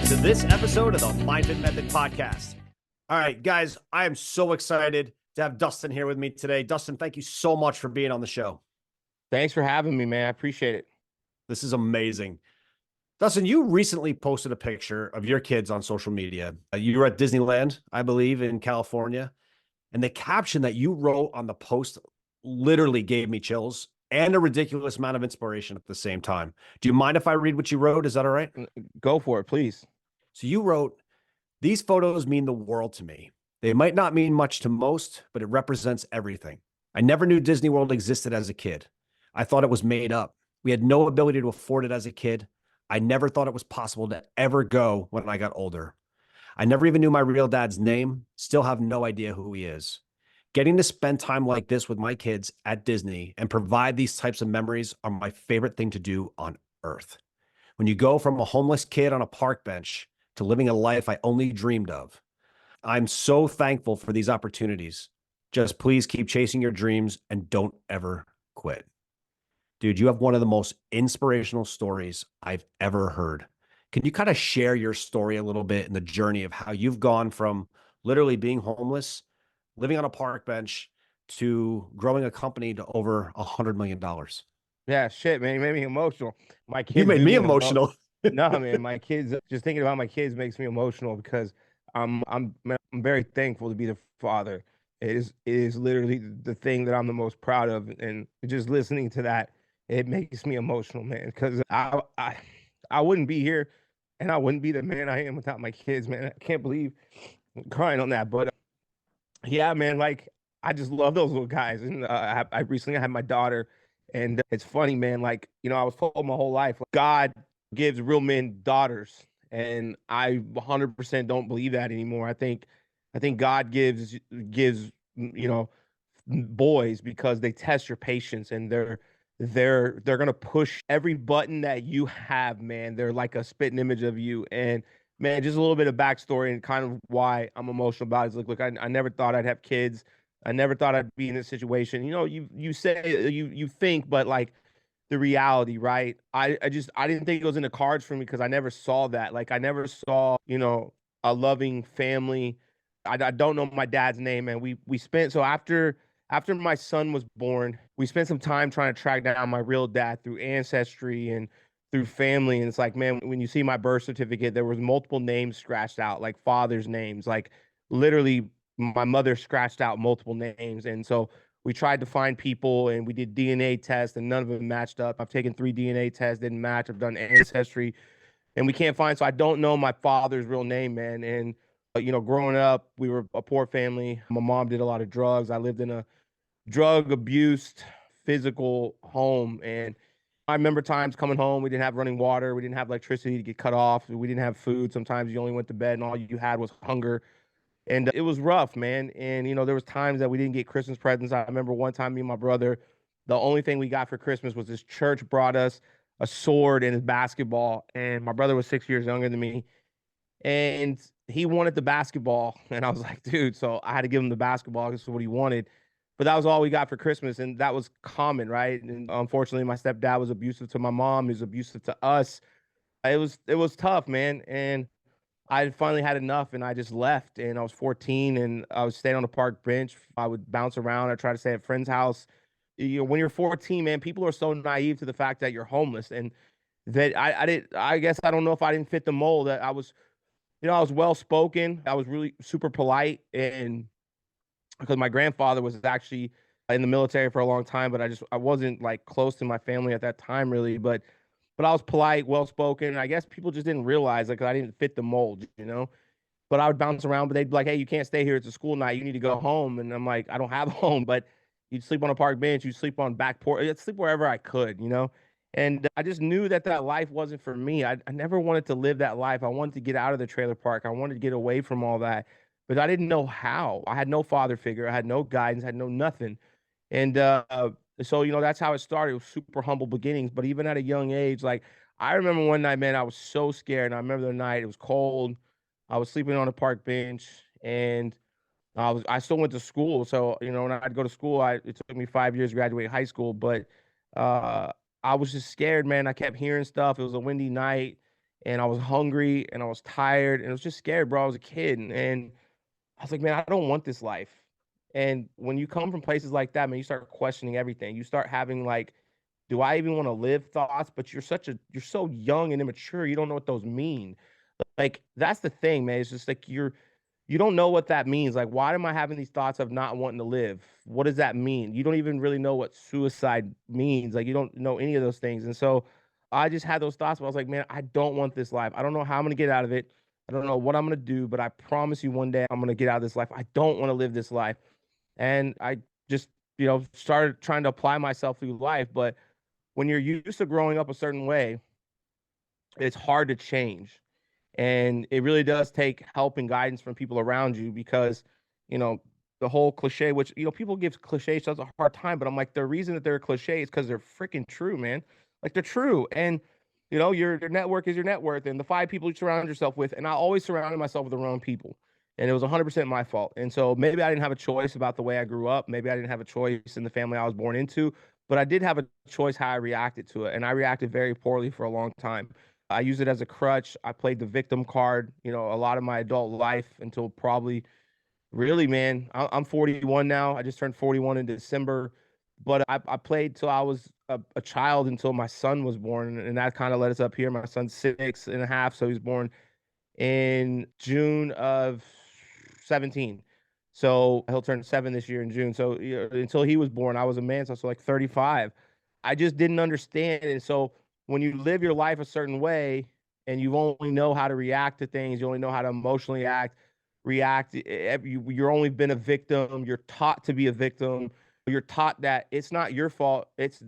to this episode of the MindFit Method Podcast. All right, guys, I am so excited to have Dustin here with me today. Dustin, thank you so much for being on the show. Thanks for having me, man. I appreciate it. This is amazing. Dustin, you recently posted a picture of your kids on social media. You were at Disneyland, I believe, in California. And the caption that you wrote on the post literally gave me chills and a ridiculous amount of inspiration at the same time. Do you mind if I read what you wrote? Is that all right? Go for it, please. So you wrote, "These photos mean the world to me. They might not mean much to most, but it represents everything. I never knew Disney World existed as a kid. I thought it was made up. We had no ability to afford it as a kid. I never thought it was possible to ever go when I got older. I never even knew my real dad's name, still have no idea who he is. Getting to spend time like this with my kids at Disney and provide these types of memories are my favorite thing to do on earth. When you go from a homeless kid on a park bench to living a life I only dreamed of, I'm so thankful for these opportunities. Just please keep chasing your dreams and don't ever quit." Dude, you have one of the most inspirational stories I've ever heard. Can you kind of share your story a little bit in the journey of how you've gone from literally being homeless, living on a park bench, to growing a company to over $100 million? Yeah, shit, man. You made me emotional. My kids You made do me mean emotional. No, man. My kids, just thinking about my kids makes me emotional because I'm very thankful to be the father. It is literally the thing that I'm the most proud of, and just listening to that, it makes me emotional, man. Because I wouldn't be here, and I wouldn't be the man I am without my kids, man. I can't believe I'm crying on that, but yeah, man. Like, I just love those little guys, and I recently had my daughter, and it's funny, man. Like, I was told my whole life, like, God gives real men daughters, and I 100% don't believe that anymore. I think God gives boys because they test your patience, and they're gonna push every button that you have, man. They're like a spitting image of you. And man, just a little bit of backstory and kind of why I'm emotional about it is, look, I never thought I'd have kids. I never thought I'd be in this situation. You say you think, but like, the reality, right? I didn't think it was in the cards for me because I never saw that. Like, I never saw, a loving family. I don't know my dad's name, and we spent so after my son was born, we spent some time trying to track down my real dad through ancestry and through family. And it's like, man, when you see my birth certificate, there was multiple names scratched out, like father's names, like literally my mother scratched out multiple names. And so we tried to find people, and we did DNA tests, and none of them matched up. I've taken 3 DNA tests, didn't match. I've done ancestry, and we can't find. So I don't know my father's real name, man. And growing up, we were a poor family. My mom did a lot of drugs. I lived in a drug abused physical home. And I remember times coming home, we didn't have running water, we didn't have electricity to get cut off, we didn't have food. Sometimes you only went to bed and all you had was hunger. And it was rough, man. And there was times that we didn't get Christmas presents. I remember one time, me and my brother, the only thing we got for Christmas was this church brought us a sword and a basketball. And my brother was 6 years younger than me, and he wanted the basketball. And I was like, dude, so I had to give him the basketball. This is what he wanted. But that was all we got for Christmas. And that was common, right? And unfortunately, my stepdad was abusive to my mom. He was abusive to us. It was tough, man. And I finally had enough, and I just left. And I was 14, and I was staying on the park bench. I would bounce around. I try to stay at a friend's house. When you're 14, man, people are so naive to the fact that you're homeless, and that I didn't. I guess I don't know if I didn't fit the mold. That I was, I was well spoken. I was really super polite, and because my grandfather was actually in the military for a long time, but I wasn't like close to my family at that time, really. But I was polite, well spoken. I guess people just didn't realize, like, I didn't fit the mold. But I would bounce around, but they'd be like, "Hey, you can't stay here. It's a school night. You need to go home." And I'm like, "I don't have a home." But you'd sleep on a park bench, you'd sleep on back porch, I'd sleep wherever I could. And I just knew that life wasn't for me. I never wanted to live that life. I wanted to get out of the trailer park. I wanted to get away from all that, but I didn't know how. I had no father figure. I had no guidance. I had no nothing. And so that's how it started. It was super humble beginnings. But even at a young age, like, I remember one night, man, I was so scared. And I remember the night, it was cold. I was sleeping on a park bench, and I still went to school. So when I'd go to school, it took me 5 years to graduate high school. But uh, I was just scared, man. I kept hearing stuff. It was a windy night, and I was hungry and I was tired and I was just scared, bro. I was a kid, and I was like, man, I don't want this life. And when you come from places like that, man, you start questioning everything. You start having like, do I even want to live thoughts? But you're so young and immature, you don't know what those mean. Like that's the thing, man. It's just like you don't know what that means. Like, why am I having these thoughts of not wanting to live? What does that mean? You don't even really know what suicide means. Like, you don't know any of those things. And so I just had those thoughts, but I was like, man, I don't want this life. I don't know how I'm going to get out of it. I don't know what I'm going to do, but I promise you one day I'm going to get out of this life. I don't want to live this life. And I just, started trying to apply myself through life. But when you're used to growing up a certain way, it's hard to change. And it really does take help and guidance from people around you because, you know, the whole cliche, which, people give cliches such a hard time, but I'm like, the reason that they're a cliche is because they're freaking true, man. Like they're true. And, your network is your net worth and the 5 people you surround yourself with. And I always surrounded myself with the wrong people. And it was 100% my fault. And so maybe I didn't have a choice about the way I grew up. Maybe I didn't have a choice in the family I was born into, but I did have a choice how I reacted to it. And I reacted very poorly for a long time. I used it as a crutch. I played the victim card, a lot of my adult life until probably really, man. I'm 41 now. I just turned 41 in December, but I played till I was a child until my son was born. And that kind of led us up here. My son's 6.5. So he was born in June of 17. So he'll turn 7 this year in June. So until he was born, I was a man. So like 35. I just didn't understand. And so when you live your life a certain way and you only know how to react to things, you only know how to emotionally react, you're only been a victim. You're taught to be a victim. You're taught that it's not your fault. It's,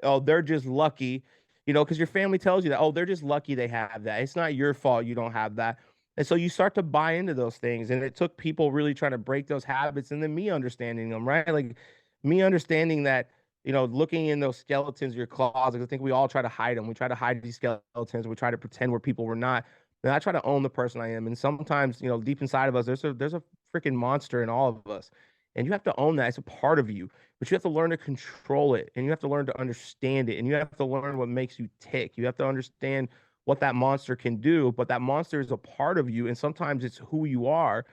oh, they're just lucky, because your family tells you that, oh, they're just lucky they have that. It's not your fault you don't have that. And so you start to buy into those things. And it took people really trying to break those habits and then me understanding them, right? Like me understanding that, looking in those skeletons of your closet. I think we all try to hide them. We try to hide these skeletons. We try to pretend we're people we're not. And I try to own the person I am. And sometimes, deep inside of us, there's a freaking monster in all of us. And you have to own that. It's a part of you, but you have to learn to control it and you have to learn to understand it and you have to learn what makes you tick. You have to understand what that monster can do, but that monster is a part of you. And sometimes it's who you are.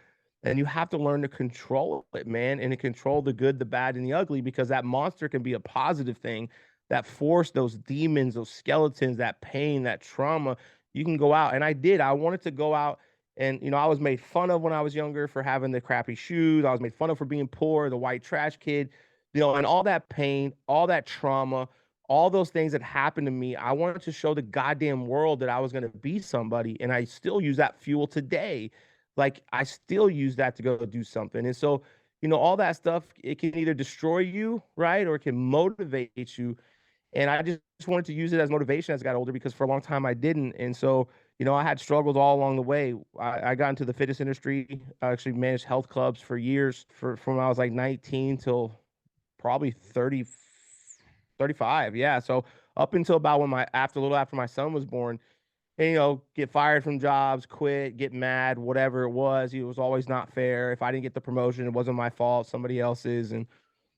And you have to learn to control it, man, and to control the good, the bad, and the ugly, because that monster can be a positive thing. That force, those demons, those skeletons, that pain, that trauma, you can go out. And I did. I wanted to go out and, I was made fun of when I was younger for having the crappy shoes. I was made fun of for being poor, the white trash kid, and all that pain, all that trauma, all those things that happened to me. I wanted to show the goddamn world that I was going to be somebody. And I still use that fuel today. Like I still use that to go do something. And so, all that stuff, it can either destroy you, right? Or it can motivate you. And I just wanted to use it as motivation as I got older because for a long time I didn't. And so, I had struggles all along the way. I got into the fitness industry. I actually managed health clubs for years, from when I was like 19 till probably 30, 35. Yeah. So up until about when a little after my son was born, and, get fired from jobs, quit, get mad, whatever it was. It was always not fair. If I didn't get the promotion, it wasn't my fault, somebody else's. And,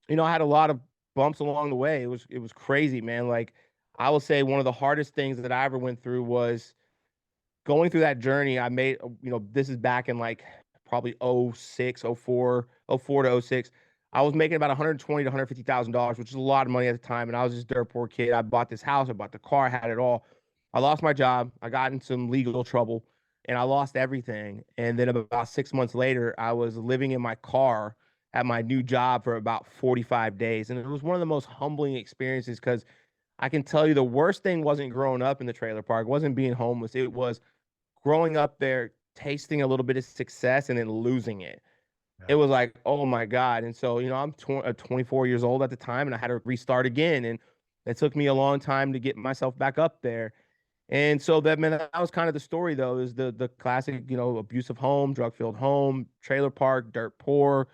I had a lot of bumps along the way. It was crazy, man. Like I will say one of the hardest things that I ever went through was going through that journey. I made, this is back in like probably '06, '04 to '06. I was making about 120 to $150,000, which is a lot of money at the time. And I was just a dirt poor kid. I bought this house, I bought the car, I had it all. I lost my job. I got in some legal trouble and I lost everything. And then about 6 months later, I was living in my car at my new job for about 45 days. And it was one of the most humbling experiences because I can tell you the worst thing wasn't growing up in the trailer park, wasn't being homeless. It was growing up there, tasting a little bit of success and then losing it. It Yeah. was like, oh my God. And so, I'm 24 years old at the time and I had to restart again. And it took me a long time to get myself back up there. And so that, man, that was kind of the story though, is the classic, abusive home, drug-filled home, trailer park, dirt poor.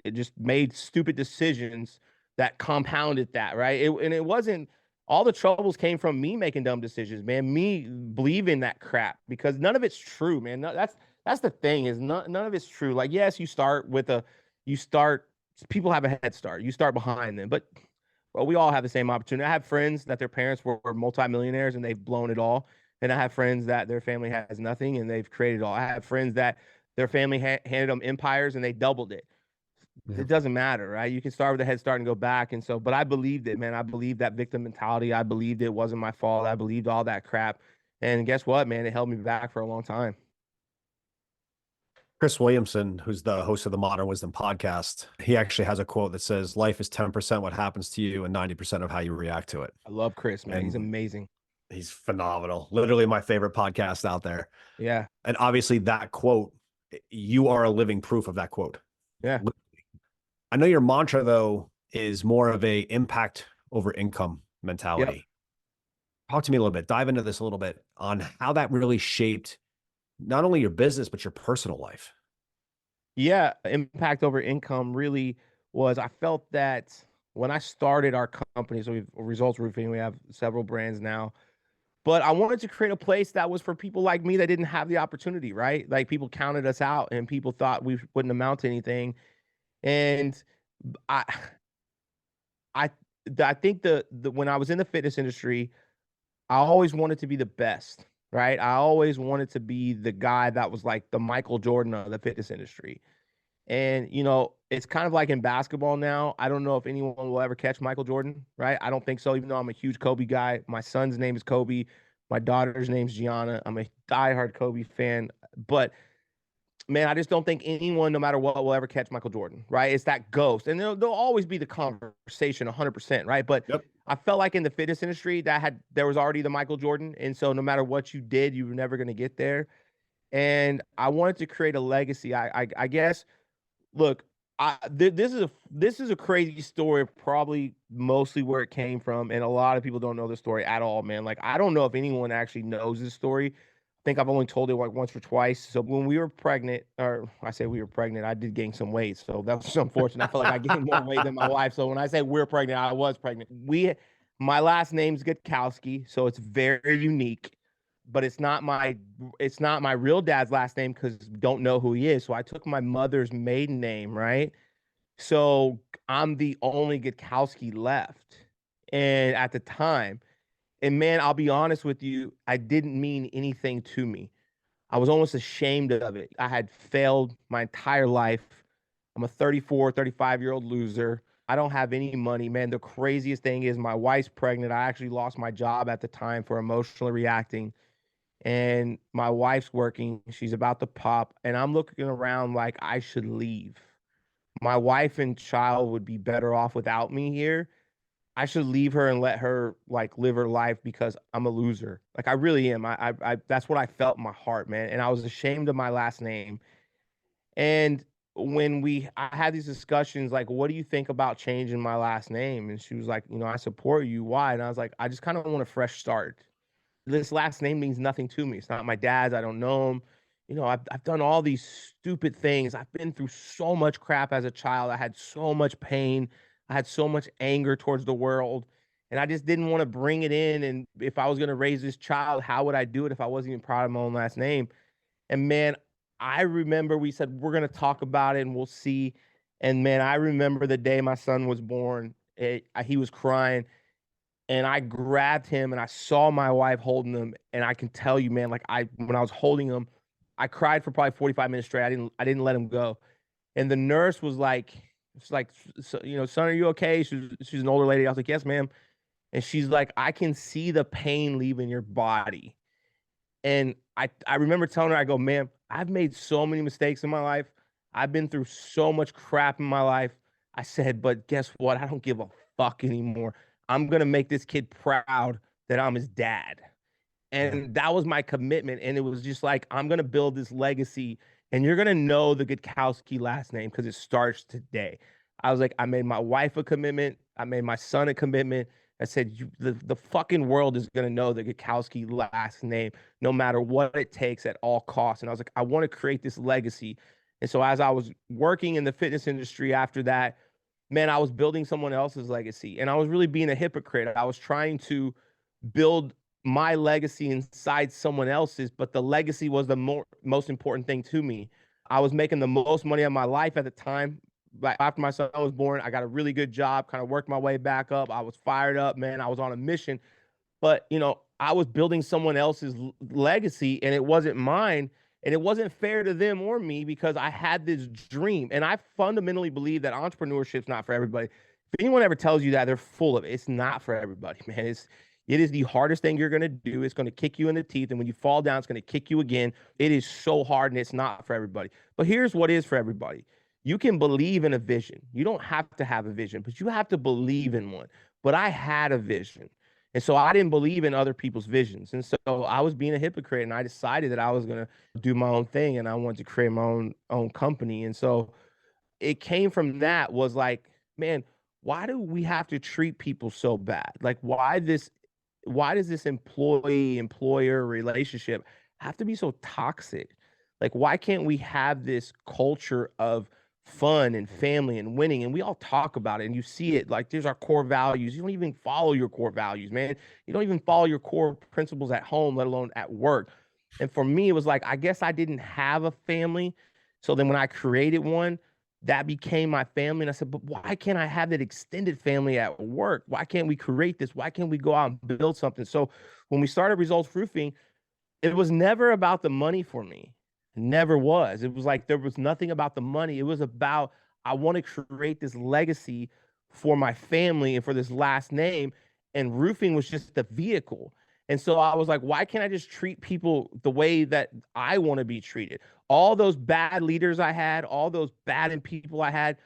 It just made stupid decisions that compounded that, right? And it wasn't all the troubles came from me making dumb decisions, man, me believing that crap because none of it's true, man. That's the thing is none of it's true. Like, yes, you start, people have a head start. You start behind them, but well, we all have the same opportunity. I have friends that their parents were multimillionaires and they've blown it all. And I have friends that their family has nothing and they've created all. I have friends that their family handed them empires and they doubled it. Yeah. It doesn't matter, right? You can start with a head start and go back. And so, but I believed it, man. I believed that victim mentality. I believed it wasn't my fault. I believed all that crap. And guess what, man? It held me back for a long time. Chris Williamson, who's the host of the Modern Wisdom podcast, he actually has a quote that says, life is 10% what happens to you and 90% of how you react to it. I love Chris, man. He's And amazing. he's phenomenal. Literally my favorite podcast out there. Yeah. And obviously that quote, you are a living proof of that quote. Yeah. I know your mantra though is more of a impact over income mentality. Yep. Talk to me a little bit, dive into this a little bit on how that really shaped not only your business, but your personal life. Yeah. Impact over income really was, I felt that when I started our company, so we've Results Roofing, we have several brands now, but I wanted to create a place that was for people like me that didn't have the opportunity, right? Like people counted us out and people thought we wouldn't amount to anything. And I, I, I think the when I was in the fitness industry, I always wanted to be the best, right? I always wanted to be the guy that was like the Michael Jordan of the fitness industry. And, it's kind of like in basketball now. I don't know if anyone will ever catch Michael Jordan, right? I don't think so, even though I'm a huge Kobe guy. My son's name is Kobe. My daughter's name's Gianna. I'm a diehard Kobe fan. But man, I just don't think anyone, no matter what, will ever catch Michael Jordan, right? It's that ghost. And there'll always be the conversation 100%, right? But Yep. I felt like in the fitness industry there was already the Michael Jordan. And so no matter what you did, you were never going to get there. And I wanted to create a legacy. I guess, look, this is a crazy story, probably mostly where it came from, and a lot of people don't know the story at all, man. Like I don't know if anyone actually knows this story. I think I've only told it like once or twice. So when we were pregnant, or I say we were pregnant, I did gain some weight, so that was unfortunate. I felt like I gained more weight than my wife. So when I say we're pregnant, I was pregnant. My last name's Gutkowski, so it's very unique, but it's not my real dad's last name because don't know who he is. So I took my mother's maiden name, right? So I'm the only Gutkowski left. And at the time, and man, I'll be honest with you, I didn't mean anything to me. I was almost ashamed of it. I had failed my entire life. I'm a 34, 35-year-old loser. I don't have any money, man. The craziest thing is my wife's pregnant. I actually lost my job at the time for emotionally reacting, and my wife's working. She's about to pop, and I'm looking around like I should leave. My wife and child would be better off without me here. I should leave her and let her like live her life because I'm a loser. Like I really am. That's what I felt in my heart, man. And I was ashamed of my last name. And I had these discussions, like, what do you think about changing my last name? And she was like, I support you. Why? And I was like, I just kind of want a fresh start. This last name means nothing to me. It's not my dad's. I don't know him. I've done all these stupid things. I've been through so much crap as a child. I had so much pain. I had so much anger towards the world. And I just didn't want to bring it in. And if I was going to raise this child, how would I do it if I wasn't even proud of my own last name? And man, I remember we said, we're going to talk about it and we'll see. And man, I remember the day my son was born. He was crying. And I grabbed him and I saw my wife holding him. And I can tell you, man, like when I was holding him, I cried for probably 45 minutes straight. I didn't let him go. And the nurse was like, son, are you okay? She's an older lady. I was like, yes, ma'am. And she's like, I can see the pain leaving your body. And I remember telling her, I go, ma'am, I've made so many mistakes in my life. I've been through so much crap in my life. I said, but guess what? I don't give a fuck anymore. I'm going to make this kid proud that I'm his dad. And that was my commitment. And it was just like, I'm going to build this legacy and you're going to know the Gutkowski last name because it starts today. I was like, I made my wife a commitment. I made my son a commitment. I said, the fucking world is going to know the Gutkowski last name, no matter what it takes at all costs. And I was like, I want to create this legacy. And so as I was working in the fitness industry after that, man, I was building someone else's legacy. And I was really being a hypocrite. I was trying to build my legacy inside someone else's, but the legacy was the most important thing to me. I was making the most money of my life at the time. But after my son was born, I got a really good job, kind of worked my way back up. I was fired up, man. I was on a mission. But, I was building someone else's legacy and it wasn't mine. And it wasn't fair to them or me because I had this dream. And I fundamentally believe that entrepreneurship's not for everybody. If anyone ever tells you that, they're full of it. It's not for everybody, man. It is the hardest thing you're going to do. It's going to kick you in the teeth. And when you fall down, it's going to kick you again. It is so hard and it's not for everybody. But here's what is for everybody. You can believe in a vision. You don't have to have a vision, but you have to believe in one. But I had a vision. And so I didn't believe in other people's visions. And so I was being a hypocrite and I decided that I was going to do my own thing and I wanted to create my own company. And so it came from that was like, man, why do we have to treat people so bad? Like why does this employee employer relationship have to be so toxic? Like why can't we have this culture of fun and family and winning? And we all talk about it and you see it like there's our core values. You don't even follow your core values, man. You don't even follow your core principles at home, let alone at work. And for me, it was like, I guess I didn't have a family. So then when I created one, that became my family. And I said, but why can't I have that extended family at work? Why can't we create this? Why can't we go out and build something? So when we started Results Roofing, it was never about the money for me. It never was. It was like there was nothing about the money. It was about I want to create this legacy for my family and for this last name. And roofing was just the vehicle. And so I was like, why can't I just treat people the way that I want to be treated? All those bad leaders I had, all those bad people I had,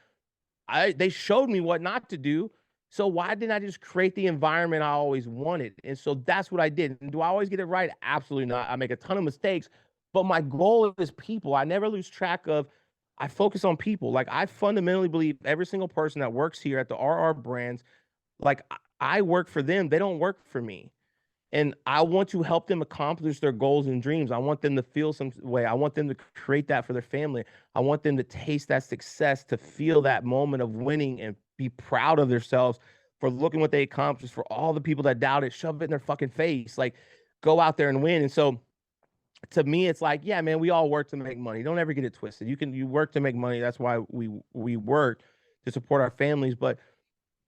they showed me what not to do. So why didn't I just create the environment I always wanted? And so that's what I did. And do I always get it right? Absolutely not. I make a ton of mistakes, but my goal is people. I never lose track of, I focus on people. Like I fundamentally believe every single person that works here at the RR Brands, like I work for them. They don't work for me. And I want to help them accomplish their goals and dreams. I want them to feel some way. I want them to create that for their family. I want them to taste that success, to feel that moment of winning and be proud of themselves for looking what they accomplished, for all the people that doubted, shove it in their fucking face, like go out there and win. And so to me, it's like, yeah, man, we all work to make money. Don't ever get it twisted. You work to make money. That's why we work to support our families, but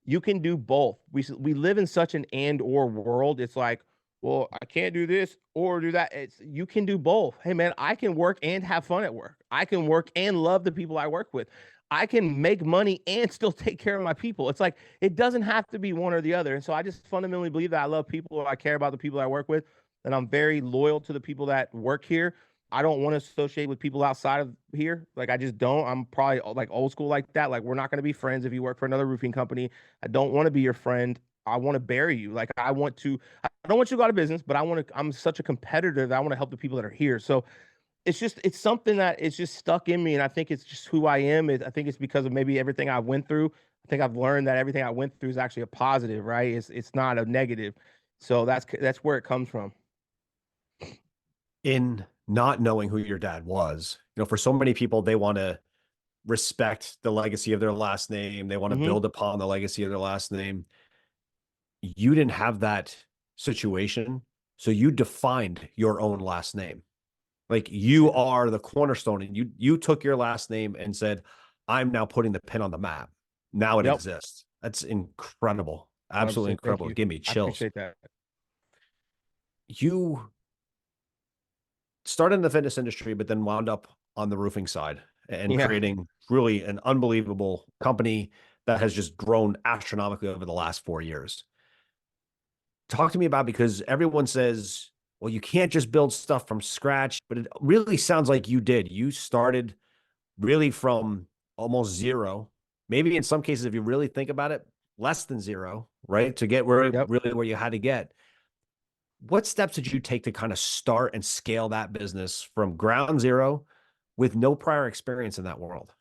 you can do both. We live in such an and or world. It's like, well, I can't do this or do that. It's you can do both. Hey man, I can work and have fun at work. I can work and love the people I work with. I can make money and still take care of my people. It's like it doesn't have to be one or the other. And so I just fundamentally believe that I love people. I care about the people I work with, and I'm very loyal to the people that work here. I don't want to associate with people outside of here. Like I just don't. I'm probably like old school like that. Like we're not going to be friends if you work for another roofing company. I don't want to be your friend. I want to bury you. Like I don't want you to go out of business, but I'm such a competitor that I want to help the people that are here. So it's something that it's just stuck in me. And I think it's just who I am. I think it's because of maybe everything I went through. I think I've learned that everything I went through is actually a positive, right? It's not a negative. So that's where it comes from. In not knowing who your dad was, for so many people, they want to respect the legacy of their last name. They want to build upon the legacy of their last name. You didn't have that situation. So you defined your own last name. Like you are the cornerstone, and you took your last name and said, I'm now putting the pin on the map. Now it exists. That's incredible. Absolutely incredible. Give me chills. I appreciate that. You started in the fitness industry, but then wound up on the roofing side and creating really an unbelievable company that has just grown astronomically over the last 4 years. Talk to me about, because everyone says, well, you can't just build stuff from scratch, but it really sounds like you did. You started really from almost zero, maybe in some cases, if you really think about it, less than zero, right? To get where you had to get. What steps did you take to kind of start and scale that business from ground zero with no prior experience in that world?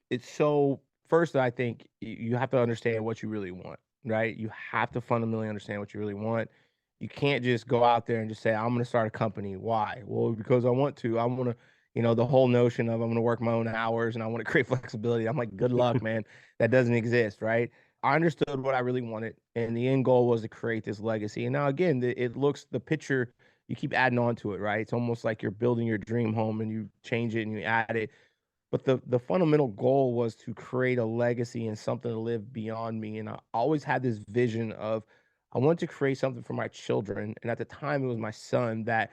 It's so first, I think you have to understand what you really want, right? You have to fundamentally understand what you really want. You can't just go out there and just say, I'm going to start a company. Why? Well, because I want to. I want to, the whole notion of I'm going to work my own hours and I want to create flexibility. I'm like, good luck, man. That doesn't exist, right? I understood what I really wanted, and the end goal was to create this legacy. And now, again, the picture, you keep adding on to it, right? It's almost like you're building your dream home and you change it and you add it. But the fundamental goal was to create a legacy and something to live beyond me. And I always had this vision of I wanted to create something for my children. And at the time, it was my son that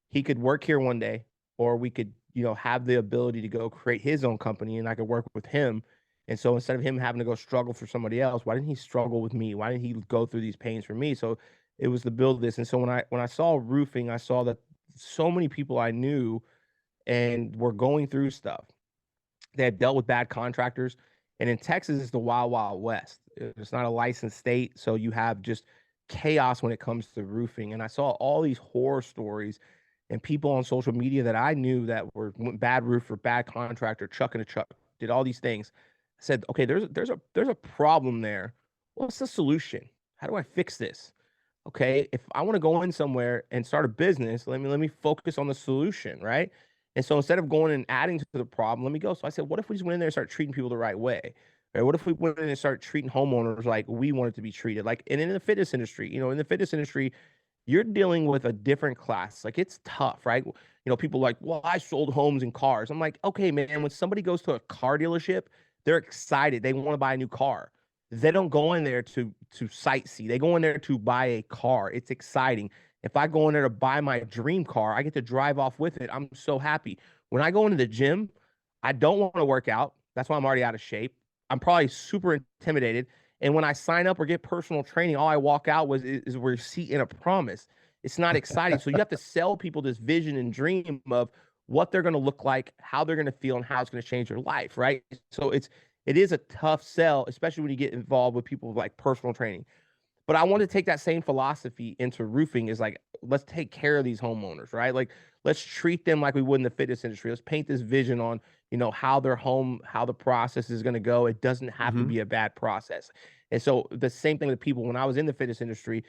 he could work here one day, or we could, have the ability to go create his own company and I could work with him. And so instead of him having to go struggle for somebody else, why didn't he struggle with me? Why didn't he go through these pains for me? So it was to build this. And so when I saw roofing, I saw that so many people I knew and were going through stuff. They had dealt with bad contractors. And in Texas, it's the wild, wild west. It's not a licensed state. So you have just chaos when it comes to roofing. And I saw all these horror stories and people on social media that I knew that were bad roofer, bad contractor, chuck in a truck, did all these things. I said, okay, there's a problem there. What's the solution? How do I fix this? Okay, if I want to go in somewhere and start a business, let me focus on the solution, right? And so instead of going and adding to the problem, let me go. So I said, what if we just went in there and start treating people the right way? Right? What if we went in and start treating homeowners like we wanted to be treated? Like, and in the fitness industry, in the fitness industry, you're dealing with a different class. Like it's tough, right? People like, well, I sold homes and cars. I'm like, okay, man, when somebody goes to a car dealership, they're excited. They want to buy a new car. They don't go in there to sightsee. They go in there to buy a car. It's exciting. If I go in there to buy my dream car, I get to drive off with it. I'm so happy. When I go into the gym, I don't want to work out. That's why I'm already out of shape. I'm probably super intimidated. And when I sign up or get personal training, all I walk out is a receipt and a promise. It's not exciting. So you have to sell people this vision and dream of what they're going to look like, how they're going to feel, and how it's going to change their life, right? So it is a tough sell, especially when you get involved with people with like personal training. But I want to take that same philosophy into roofing is like, let's take care of these homeowners, right? Like, let's treat them like we would in the fitness industry. Let's paint this vision on, how their home, how the process is going to go. It doesn't have to be a bad process. And so the same thing with people, when I was in the fitness industry,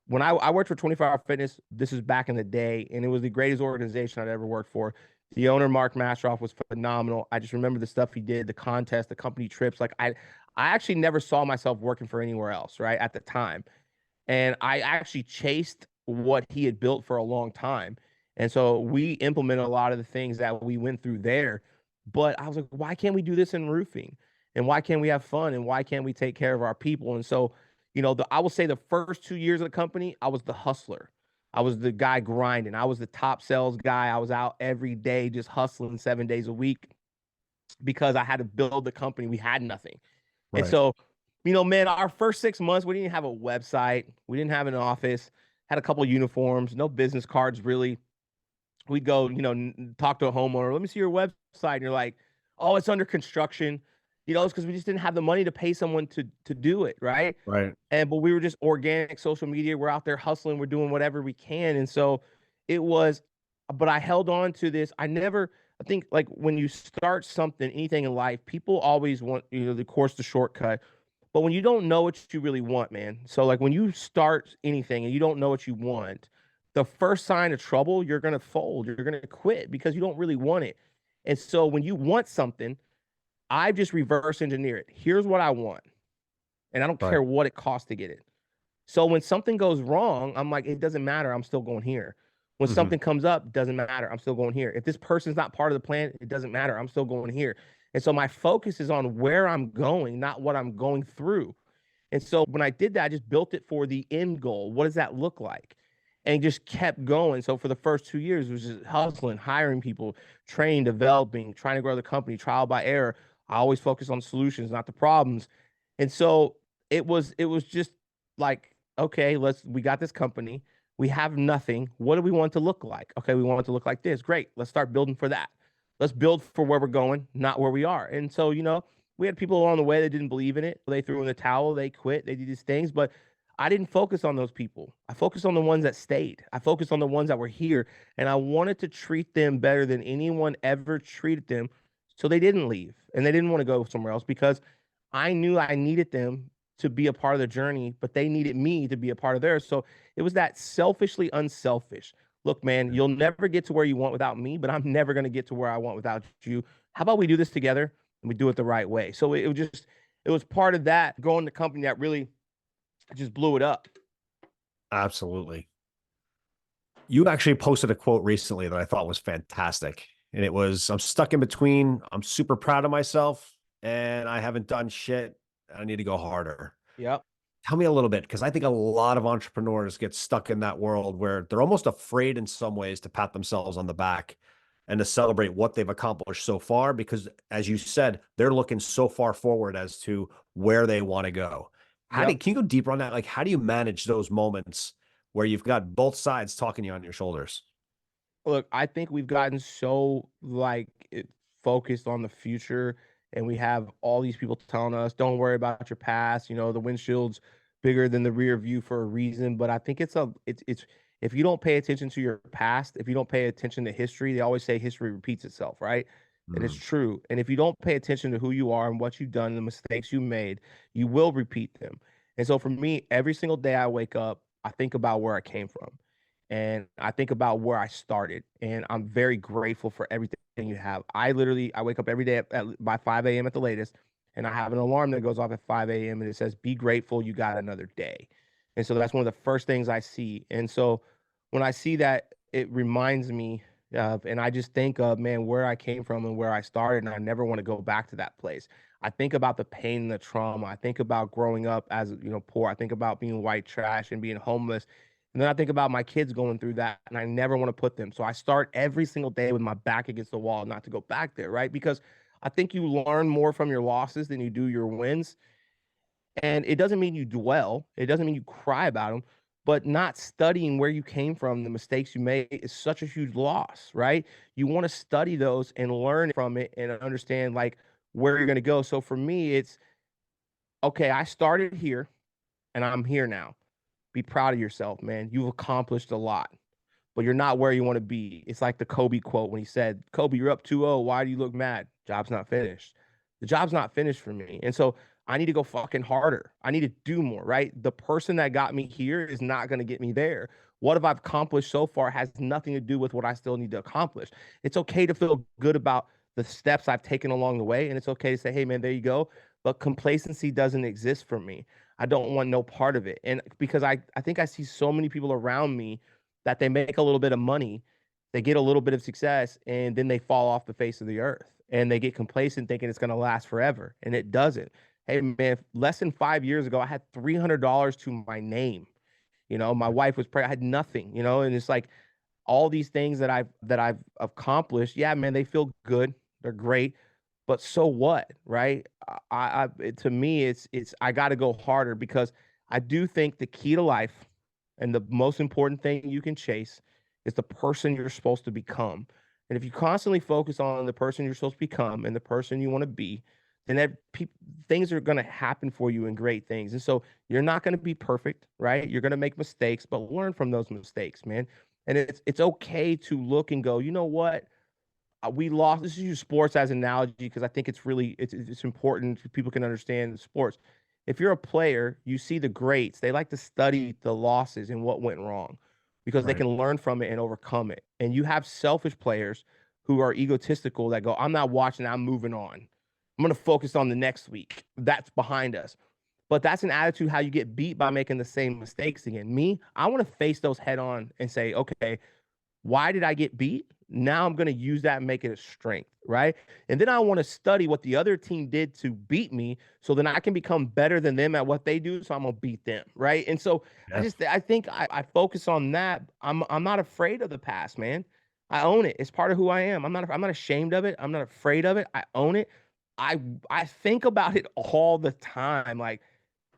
when I worked for 24-Hour Fitness, this was back in the day, and it was the greatest organization I'd ever worked for. The owner, Mark Mastroff, was phenomenal. I just remember the stuff he did, the contest, the company trips. Like I actually never saw myself working for anywhere else, right, at the time. And I actually chased what he had built for a long time. And so we implemented a lot of the things that we went through there. But I was like, why can't we do this in roofing? And why can't we have fun? And why can't we take care of our people? And so, I will say the first 2 years of the company, I was the hustler. I was the guy grinding. I was the top sales guy. I was out every day just hustling 7 days a week because I had to build the company. We had nothing. And Right. so, man, our first 6 months, we didn't have a website. We didn't have an office, had a couple of uniforms, no business cards really. We'd go, talk to a homeowner. Let me see your website. And you're like, oh, it's under construction. It's because we just didn't have the money to pay someone to do it. Right. Right. But we were just organic social media. We're out there hustling. We're doing whatever we can. And so it was, but I held on to this. I think like when you start something, anything in life, people always want, the shortcut. But when you don't know what you really want, man. So like when you start anything and you don't know what you want, the first sign of trouble, you're going to fold. You're going to quit because you don't really want it. And so when you want something, I just reverse engineer it. Here's what I want. And I don't Right. care what it costs to get it. So when something goes wrong, I'm like, it doesn't matter. I'm still going here. When something comes up, doesn't matter. I'm still going here. If this person's not part of the plan, it doesn't matter. I'm still going here. And so my focus is on where I'm going, not what I'm going through. And so when I did that, I just built it for the end goal. What does that look like? And just kept going. So for the first 2 years, it was just hustling, hiring people, training, developing, trying to grow the company, trial by error. I always focus on solutions, not the problems. And so it was just like, okay, we got this company. We have nothing. What do we want it to look like? Okay, we want it to look like this. Great. Let's start building for that. Let's build for where we're going, not where we are. And so, we had people along the way that didn't believe in it. They threw in the towel, they quit, they did these things, but I didn't focus on those people. I focused on the ones that stayed. I focused on the ones that were here, and I wanted to treat them better than anyone ever treated them. So they didn't leave and they didn't want to go somewhere else because I knew I needed them to be a part of the journey, but they needed me to be a part of theirs. So it was that selfishly unselfish. Look, man, you'll never get to where you want without me, but I'm never going to get to where I want without you. How about we do this together and we do it the right way? So it was part of that growing the company that really just blew it up. Absolutely. You actually posted a quote recently that I thought was fantastic. And it was, I'm stuck in between. I'm super proud of myself and I haven't done shit. I need to go harder. Yep. Tell me a little bit, because I think a lot of entrepreneurs get stuck in that world where they're almost afraid in some ways to pat themselves on the back and to celebrate what they've accomplished so far, because as you said, they're looking so far forward as to where they want to go. Yep. Can you go deeper on that? Like, how do you manage those moments where you've got both sides talking to you on your shoulders? Look, I think we've gotten so focused on the future, and we have all these people telling us, "Don't worry about your past." You know, the windshield's bigger than the rear view for a reason. But I think it's if you don't pay attention to your past, if you don't pay attention to history, they always say history repeats itself, right? And it's Mm, true. And if you don't pay attention to who you are and what you've done and the mistakes you made, you will repeat them. And so for me, every single day I wake up, I think about where I came from. And I think about where I started, and I'm very grateful for everything you have. I wake up every day by 5 a.m. at the latest, and I have an alarm that goes off at 5 a.m. and it says, "Be grateful you got another day." And so that's one of the first things I see. And so when I see that, it reminds me of, and I just think of, man, where I came from and where I started, and I never want to go back to that place. I think about the pain and the trauma. I think about growing up as, poor. I think about being white trash and being homeless, and then I think about my kids going through that, and I never want to put them. So I start every single day with my back against the wall, not to go back there, right? Because I think you learn more from your losses than you do your wins. And it doesn't mean you dwell, it doesn't mean you cry about them, but not studying where you came from, the mistakes you made is such a huge loss, right? You want to study those and learn from it and understand like where you're going to go. So for me, it's okay, I started here and I'm here now. Be proud of yourself, man. You've accomplished a lot, but you're not where you want to be. It's like the Kobe quote when he said, "Kobe, you're up 2-0. Why do you look mad? Job's not finished." The job's not finished for me. And so I need to go fucking harder. I need to do more, right? The person that got me here is not going to get me there. What have I accomplished so far has nothing to do with what I still need to accomplish. It's okay to feel good about the steps I've taken along the way. And it's okay to say, "Hey, man, there you go." But complacency doesn't exist for me. I don't want no part of it. And because I think I see so many people around me that they make a little bit of money, they get a little bit of success, and then they fall off the face of the earth. And they get complacent thinking it's going to last forever. And it doesn't. Hey, man, less than 5 years ago, I had $300 to my name. My wife was pregnant. I had nothing, and it's like all these things that I've accomplished. Yeah, man, they feel good. They're great. But so what, right? To me, it's I got to go harder because I do think the key to life and the most important thing you can chase is the person you're supposed to become. And if you constantly focus on the person you're supposed to become and the person you want to be, then things are going to happen for you and great things. And so you're not going to be perfect, right? You're going to make mistakes, but learn from those mistakes, man. And it's okay to look and go, you know what? We lost. This is use sports as an analogy because I think it's important so people can understand sports. If you're a player, you see the greats. They like to study the losses and what went wrong because they right. can learn from it and overcome it. And you have selfish players who are egotistical that go, "I'm not watching. I'm moving on. I'm going to focus on the next week. That's behind us." But that's an attitude how you get beat by making the same mistakes again. Me, I want to face those head on and say, okay, why did I get beat? Now I'm going to use that and make it a strength, right? And then I want to study what the other team did to beat me so then I can become better than them at what they do. So I'm going to beat them, right? And so Yeah. I think I focus on that. I'm not afraid of the past, man. I own it. It's part of who I am. I'm not ashamed of it. I'm not afraid of it. I own it. I I think about it all the time. Like,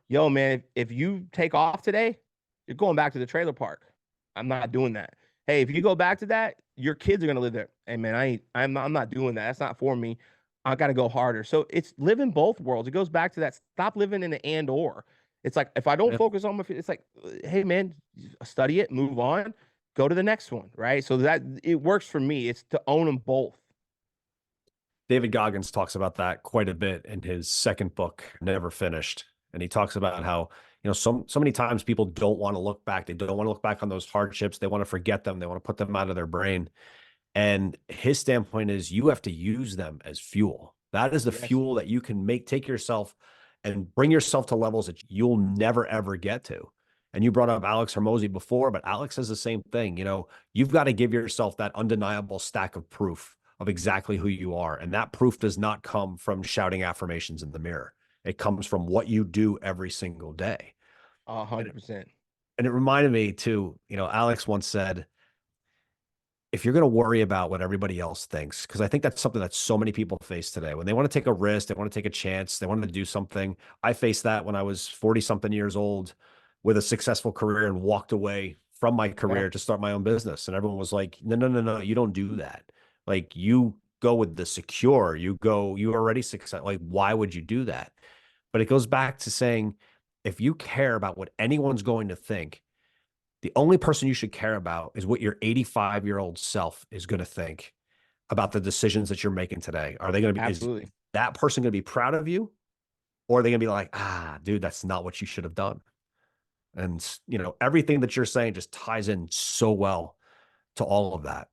yo, man, if you take off today, you're going back to the trailer park. I'm not doing that. Hey, if you go back to that, your kids are gonna live there. Hey, man, I'm not doing that. That's not for me. I got to go harder. So it's living both worlds. It goes back to that. Stop living in the and or. It's like if I don't Yeah. focus on my, it's like, hey, man, study it, move on, go to the next one, right? So that it works for me. It's to own them both. David Goggins talks about that quite a bit in his second book, Never Finished. And he talks about how, so many times people don't want to look back. They don't want to look back on those hardships. They want to forget them. They want to put them out of their brain. And his standpoint is you have to use them as fuel. That is the Yes. fuel that you can take yourself and bring yourself to levels that you'll never, ever get to. And you brought up Alex Hermosi before, but Alex says the same thing. You've got to give yourself that undeniable stack of proof of exactly who you are. And that proof does not come from shouting affirmations in the mirror. It comes from what you do every single day. 100%. And it reminded me too, Alex once said, if you're going to worry about what everybody else thinks, because I think that's something that so many people face today. When they want to take a risk, they want to take a chance, they want to do something. I faced that when I was 40 something years old with a successful career and walked away from my Yeah. career to start my own business. And everyone was like, no, no, no, no, you don't do that. Like, you go with the secure, you already success. Like, why would you do that? But it goes back to saying, if you care about what anyone's going to think, the only person you should care about is what your 85-year-old self is going to think about the decisions that you're making today. Are they going to be, is Absolutely. that person going to be proud of you? Or are they going to be like, dude, that's not what you should have done? And, everything that you're saying just ties in so well to all of that.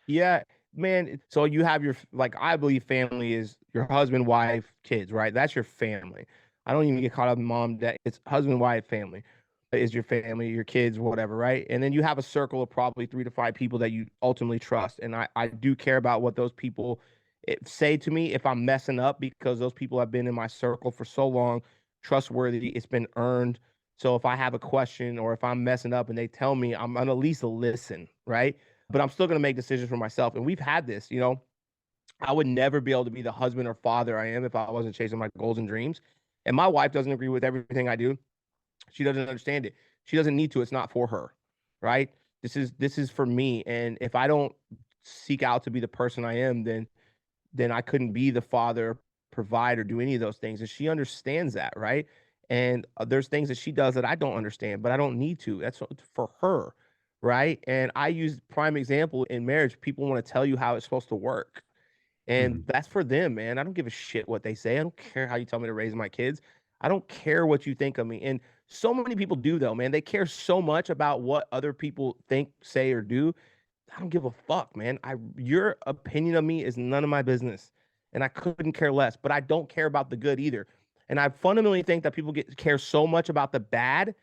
Yeah, man. So you have your, like, I believe family is your husband, wife, kids, right? That's your family. I don't even get caught up in mom, dad. It's husband, wife, family is your family, your kids, whatever, right? And then you have a circle of probably 3 to 5 people that you ultimately trust. And I do care about what those people say to me if I'm messing up, because those people have been in my circle for so long, trustworthy. It's been earned. So if I have a question or if I'm messing up and they tell me, I'm gonna at least listen, right? But I'm still going to make decisions for myself. And we've had this, I would never be able to be the husband or father I am if I wasn't chasing my goals and dreams. And my wife doesn't agree with everything I do. She doesn't understand it. She doesn't need to. It's not for her, right? This is for me. And if I don't seek out to be the person I am, then I couldn't be the father, provide, or do any of those things. And she understands that, right? And there's things that she does that I don't understand, but I don't need to. That's for her, right? And I use prime example in marriage. People want to tell you how it's supposed to work. And Mhm. that's for them, man. I don't give a shit what they say. I don't care how you tell me to raise my kids. I don't care what you think of me. And so many people do, though, man. They care so much about what other people think, say, or do. I don't give a fuck, man. Your opinion of me is none of my business, and I couldn't care less. But I don't care about the good either. And I fundamentally think that people care so much about the bad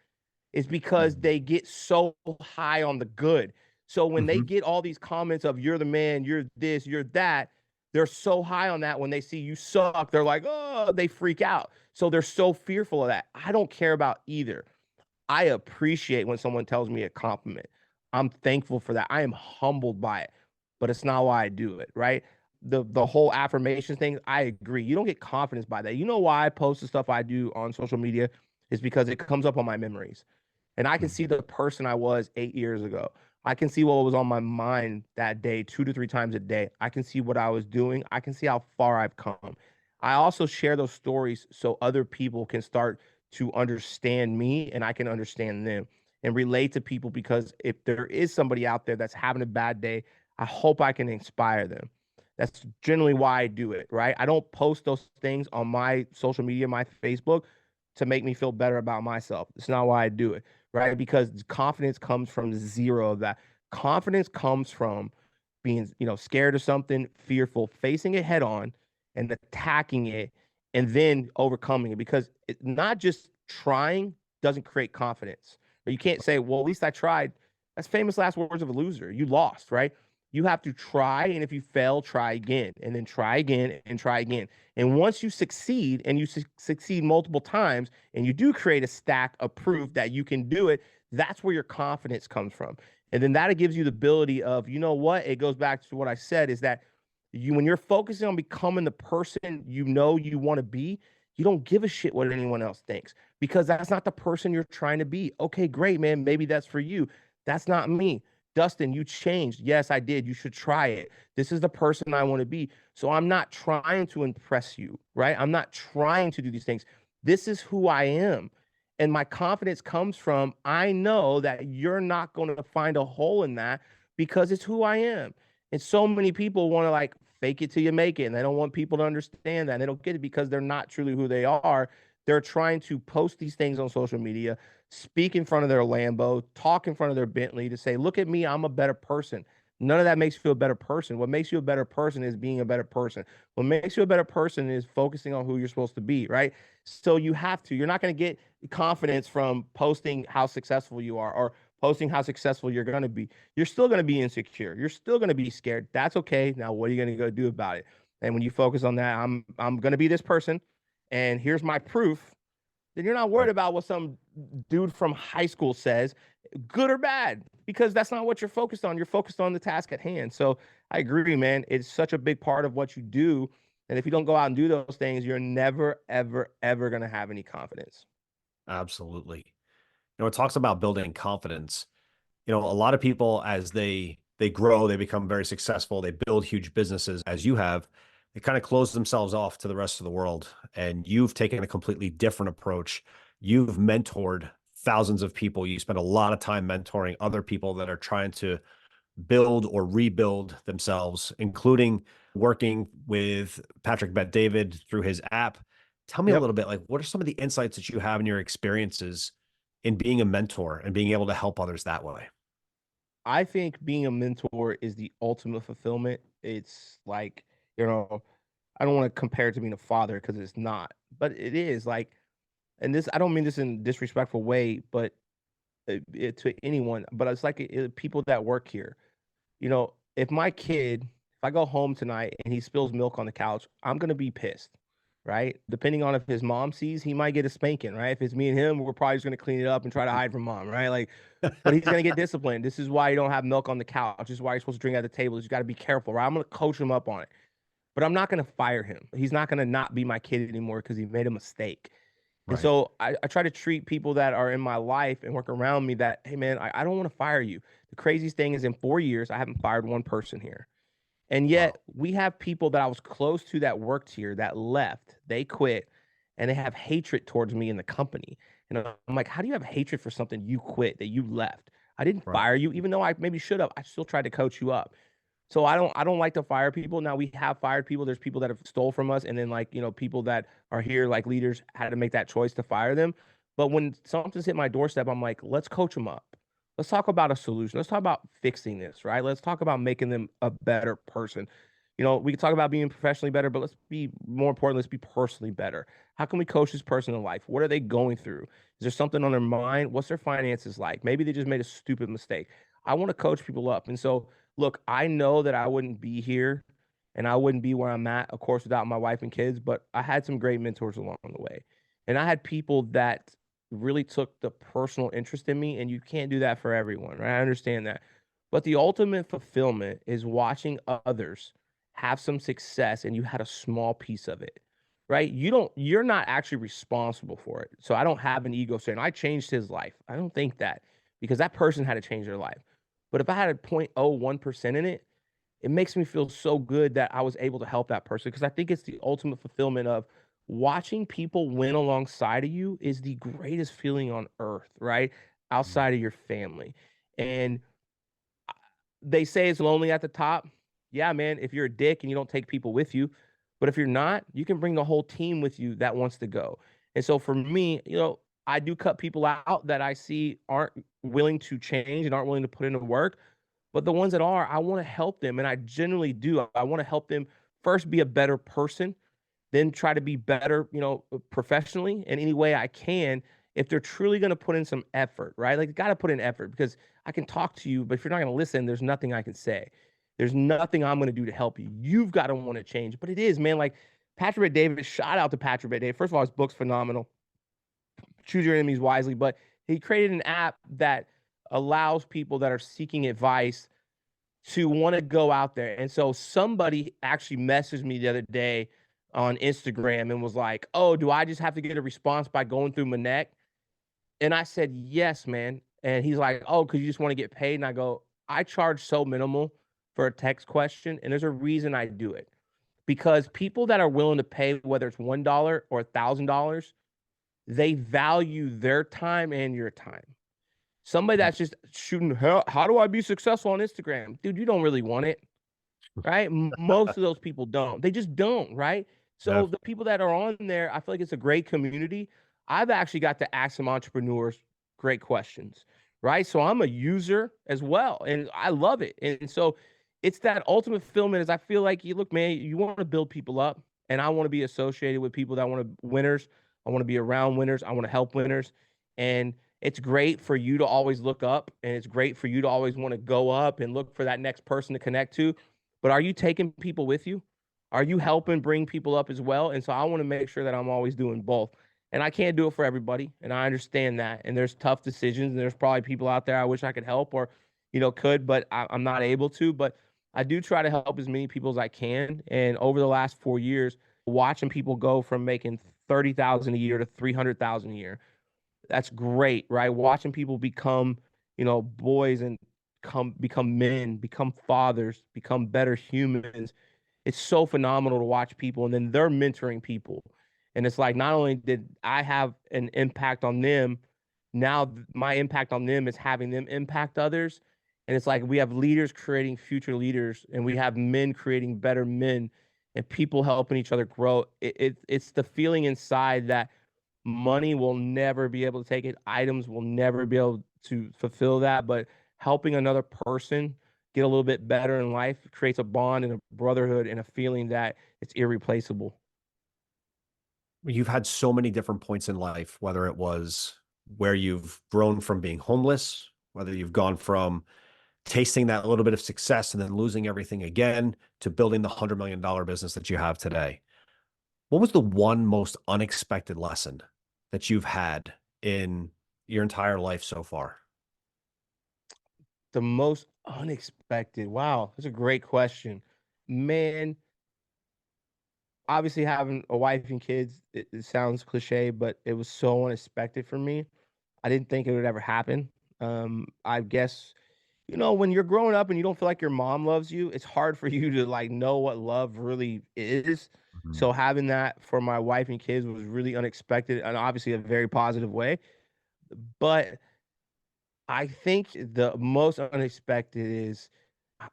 is because Mhm. they get so high on the good. So when they Mhm. get all these comments of you're the man, you're this, you're that, they're so high on that when they see you suck, they're like, oh, they freak out. So they're so fearful of that. I don't care about either. I appreciate when someone tells me a compliment. I'm thankful for that. I am humbled by it, but it's not why I do it, right? The whole affirmation thing, I agree. You don't get confidence by that. You know why I post the stuff I do on social media is because it comes up on my memories. And I can Mhm. see the person I was 8 years ago. I can see what was on my mind that day, 2 to 3 times a day. I can see what I was doing. I can see how far I've come. I also share those stories so other people can start to understand me and I can understand them and relate to people, because if there is somebody out there that's having a bad day, I hope I can inspire them. That's generally why I do it, right? I don't post those things on my social media, my Facebook, to make me feel better about myself. It's not why I do it, right? Because confidence comes from zero of that. Confidence comes from being, scared of something, fearful, facing it head on and attacking it and then overcoming it. Because not just trying doesn't create confidence. But you can't say, well, at least I tried. That's famous last words of a loser. You lost, right? You have to try. And if you fail, try again and then try again and try again. And once you succeed and you succeed multiple times and you do create a stack of proof that you can do it, that's where your confidence comes from. And then that gives you the ability of, you know what? It goes back to what I said is that when you're focusing on becoming the person you want to be, you don't give a shit what anyone else thinks, because that's not the person you're trying to be. Okay, great, man. Maybe that's for you. That's not me. Dustin, you changed. Yes, I did. You should try it. This is the person I want to be. So I'm not trying to impress you, right? I'm not trying to do these things. This is who I am. And my confidence comes from, I know that you're not going to find a hole in that because it's who I am. And so many people want to like fake it till you make it. And they don't want people to understand that. And they don't get it because they're not truly who they are. They're trying to post these things on social media, speak in front of their Lambo, talk in front of their Bentley to say, look at me, I'm a better person. None of that makes you a better person. What makes you a better person is being a better person. What makes you a better person is focusing on who you're supposed to be, right? So you're not going to get confidence from posting how successful you are or posting how successful you're going to be. You're still going to be insecure. You're still going to be scared. That's okay. Now, what are you going to go do about it? And when you focus on that, I'm going to be this person, and here's my proof then you're not worried about what some dude from high school says, good or bad, because that's not what you're focused on. You're focused on the task at hand. So I agree, man. It's such a big part of what you do. And if you don't go out and do those things, you're never, ever, ever going to have any confidence. Absolutely. It talks about building confidence. A lot of people, as they grow, they become very successful, they build huge businesses, as you have, they kind of close themselves off to the rest of the world. And you've taken a completely different approach. You've mentored thousands of people. You spend a lot of time mentoring other people that are trying to build or rebuild themselves, including working with Patrick Bet-David through his app. Tell me a little bit, like, what are some of the insights that you have in your experiences in being a mentor and being able to help others that way? I think being a mentor is the ultimate fulfillment. It's like, you know, I don't want to compare it to being a father because it's not, but it is like, and this, I don't mean this in a disrespectful way, but to anyone, but it's like people that work here. If my kid, if I go home tonight and he spills milk on the couch, I'm going to be pissed, right? Depending on if his mom sees, he might get a spanking, right? If it's me and him, we're probably just going to clean it up and try to hide from mom, right? Like, but he's going to get disciplined. This is why you don't have milk on the couch. This is why you're supposed to drink at the table. You got to be careful, right? I'm going to coach him up on it, but I'm not going to fire him. He's not going to not be my kid anymore because he made a mistake. And Right. so I try to treat people that are in my life and work around me that, hey, man, I don't want to fire you. The craziest thing is in 4 years, I haven't fired one person here. And yet we have people that I was close to that worked here that left, they quit, and they have hatred towards me in the company. And I'm like, how do you have hatred for something you quit, that you left? I didn't fire you, even though I maybe should have. I still tried to coach you up. So I don't like to fire people. Now we have fired people. There's people that have stole from us, and then people that are here like leaders had to make that choice to fire them. But when something's hit my doorstep, I'm like, let's coach them up. Let's talk about a solution. Let's talk about fixing this, right? Let's talk about making them a better person. We can talk about being professionally better, but let's be more important. Let's be personally better. How can we coach this person in life? What are they going through? Is there something on their mind? What's their finances like? Maybe they just made a stupid mistake. I want to coach people up. And so, look, I know that I wouldn't be here and I wouldn't be where I'm at, of course, without my wife and kids, but I had some great mentors along the way. And I had people that really took the personal interest in me, and you can't do that for everyone, right? I understand that. But the ultimate fulfillment is watching others have some success and you had a small piece of it, right? You're not actually responsible for it. So I don't have an ego saying I changed his life. I don't think that, because that person had to change their life. But if I had a 0.01% in it, it makes me feel so good that I was able to help that person, because I think it's the ultimate fulfillment of watching people win alongside of you is the greatest feeling on earth, right? Outside of your family. And they say it's lonely at the top. Yeah, man, if you're a dick and you don't take people with you, but if you're not, you can bring the whole team with you that wants to go. And so for me, I do cut people out that I see aren't willing to change and aren't willing to put in the work. But the ones that are, I want to help them. And I generally do. I want to help them first be a better person, then try to be better, professionally in any way I can. If they're truly going to put in some effort, right? Like, got to put in effort, because I can talk to you, but if you're not going to listen, there's nothing I can say. There's nothing I'm going to do to help you. You've got to want to change. But it is, man, like Patrick Bet-David, shout out to Patrick Bet-David. First of all, his book's phenomenal. Choose Your Enemies Wisely. But he created an app that allows people that are seeking advice to want to go out there. And so somebody actually messaged me the other day on Instagram and was like, oh, do I just have to get a response by going through my neck? And I said, yes, man. And he's like, oh, because you just want to get paid. And I go, I charge so minimal for a text question. And there's a reason I do it. Because people that are willing to pay, whether it's $1 or $1,000, they value their time and your time. Somebody that's just shooting, how do I be successful on Instagram? Dude, you don't really want it, right? Most of those people don't. They just don't, right? So the people that are on there, I feel like it's a great community. I've actually got to ask some entrepreneurs great questions, right? So I'm a user as well, and I love it. And so it's that ultimate fulfillment is I feel like, you look, man, you want to build people up, and I want to be associated with people that want to winners. I want to be around winners. I want to help winners. And it's great for you to always look up, and it's great for you to always want to go up and look for that next person to connect to. But are you taking people with you? Are you helping bring people up as well? And so I want to make sure that I'm always doing both. And I can't do it for everybody. And I understand that. And there's tough decisions. And there's probably people out there I wish I could help or, could, but I'm not able to. But I do try to help as many people as I can. And over the last 4 years, watching people go from making 30,000 a year to 300,000 a year, that's great, right? Watching people become, boys and become men, become fathers, become better humans. It's so phenomenal to watch people, and then they're mentoring people. And it's like, not only did I have an impact on them, now my impact on them is having them impact others. And it's like we have leaders creating future leaders, and we have men creating better men, and people helping each other grow. It's the feeling inside that money will never be able to take it. Items will never be able to fulfill that. But helping another person get a little bit better in life creates a bond and a brotherhood and a feeling that it's irreplaceable. You've had so many different points in life, whether it was where you've grown from being homeless, whether you've gone from tasting that little bit of success and then losing everything again to building the $100 million business that you have today. What was the one most unexpected lesson that you've had in your entire life so far? The most unexpected. Wow, that's a great question. Man, obviously having a wife and kids, it sounds cliche, but it was so unexpected for me. I didn't think it would ever happen. I guess, when you're growing up and you don't feel like your mom loves you, it's hard for you to like know what love really is. Mhm. So having that for my wife and kids was really unexpected and obviously a very positive way. But I think the most unexpected is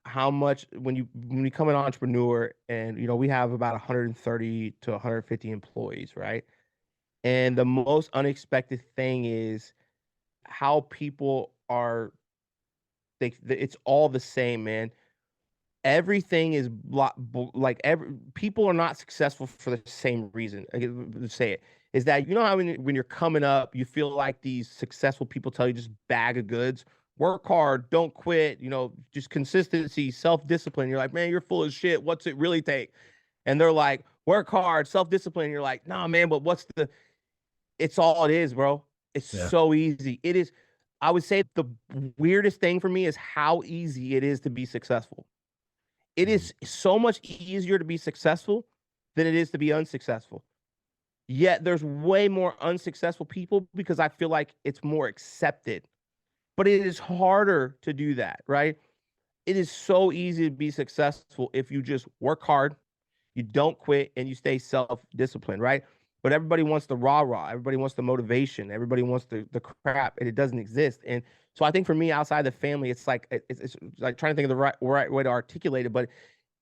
how much when you become an entrepreneur and we have about 130 to 150 employees, right? And the most unexpected thing is how people are it's all the same, man. Everything is like every people are not successful for the same reason. I get to say it is that how when you're coming up, you feel like these successful people tell you just bag of goods, work hard, don't quit, just consistency, self-discipline. You're like, man, you're full of shit. What's it really take? And they're like, work hard, self-discipline. You're like, nah, man, but it's all it is, bro. It's Yeah. so easy. It is. I would say the weirdest thing for me is how easy it is to be successful. It Mhm. is so much easier to be successful than it is to be unsuccessful. Yet there's way more unsuccessful people because I feel like it's more accepted. But it is harder to do that, right? It is so easy to be successful if you just work hard, you don't quit, and you stay self-disciplined, right? But everybody wants the rah-rah, everybody wants the motivation, everybody wants the crap, and it doesn't exist. And so I think for me, outside the family, it's like it's like trying to think of the right way to articulate it, but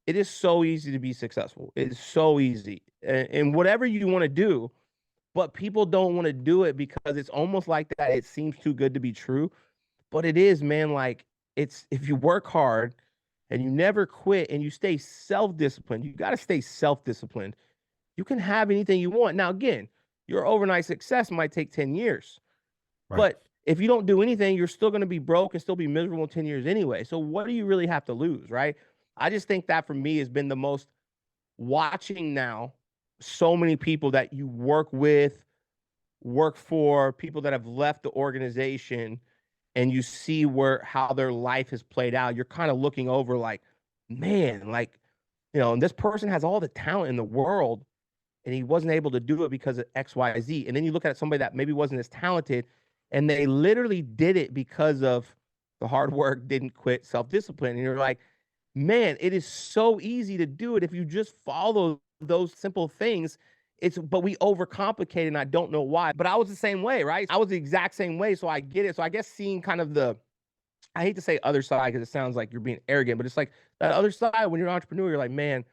it is so easy to be successful. It is so easy. And whatever you want to do, but people don't want to do it because it's almost like that. It seems too good to be true, but it is, man. Like it's if you work hard and you never quit and you stay self-disciplined, you got to stay self-disciplined. You can have anything you want. Now, again, your overnight success might take 10 years, Right. but if you don't do anything, you're still going to be broke and still be miserable in 10 years anyway. So what do you really have to lose, right? I just think that for me has been the most watching now so many people that you work with, work for, people that have left the organization, and you see how their life has played out. You're kind of looking over like, man, like, and this person has all the talent in the world and he wasn't able to do it because of XYZ. And then you look at somebody that maybe wasn't as talented and they literally did it because of the hard work, didn't quit, self-discipline. And you're like, man, it is so easy to do it if you just follow those simple things. But we overcomplicate, and I don't know why. But I was the same way, right? I was the exact same way, so I get it. So I guess seeing kind of I hate to say other side because it sounds like you're being arrogant, but it's like that other side when you're an entrepreneur, you're like, man,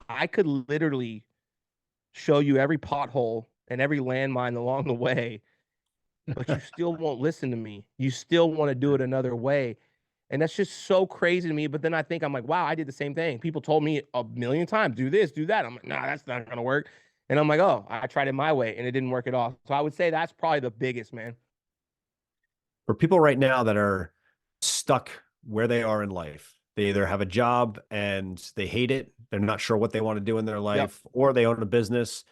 I could literally show you every pothole and every landmine along the way, but you still won't listen to me. You still want to do it another way. And that's just so crazy to me. But then I'm like, wow, I did the same thing. People told me a million times, do this, do that. I'm like, nah, that's not going to work. And I'm like, oh, I tried it my way and it didn't work at all. So I would say that's probably the biggest, man. For people right now that are stuck where they are in life, they either have a job and they hate it, they're not sure what they want to do in their Yep. life, or they own a business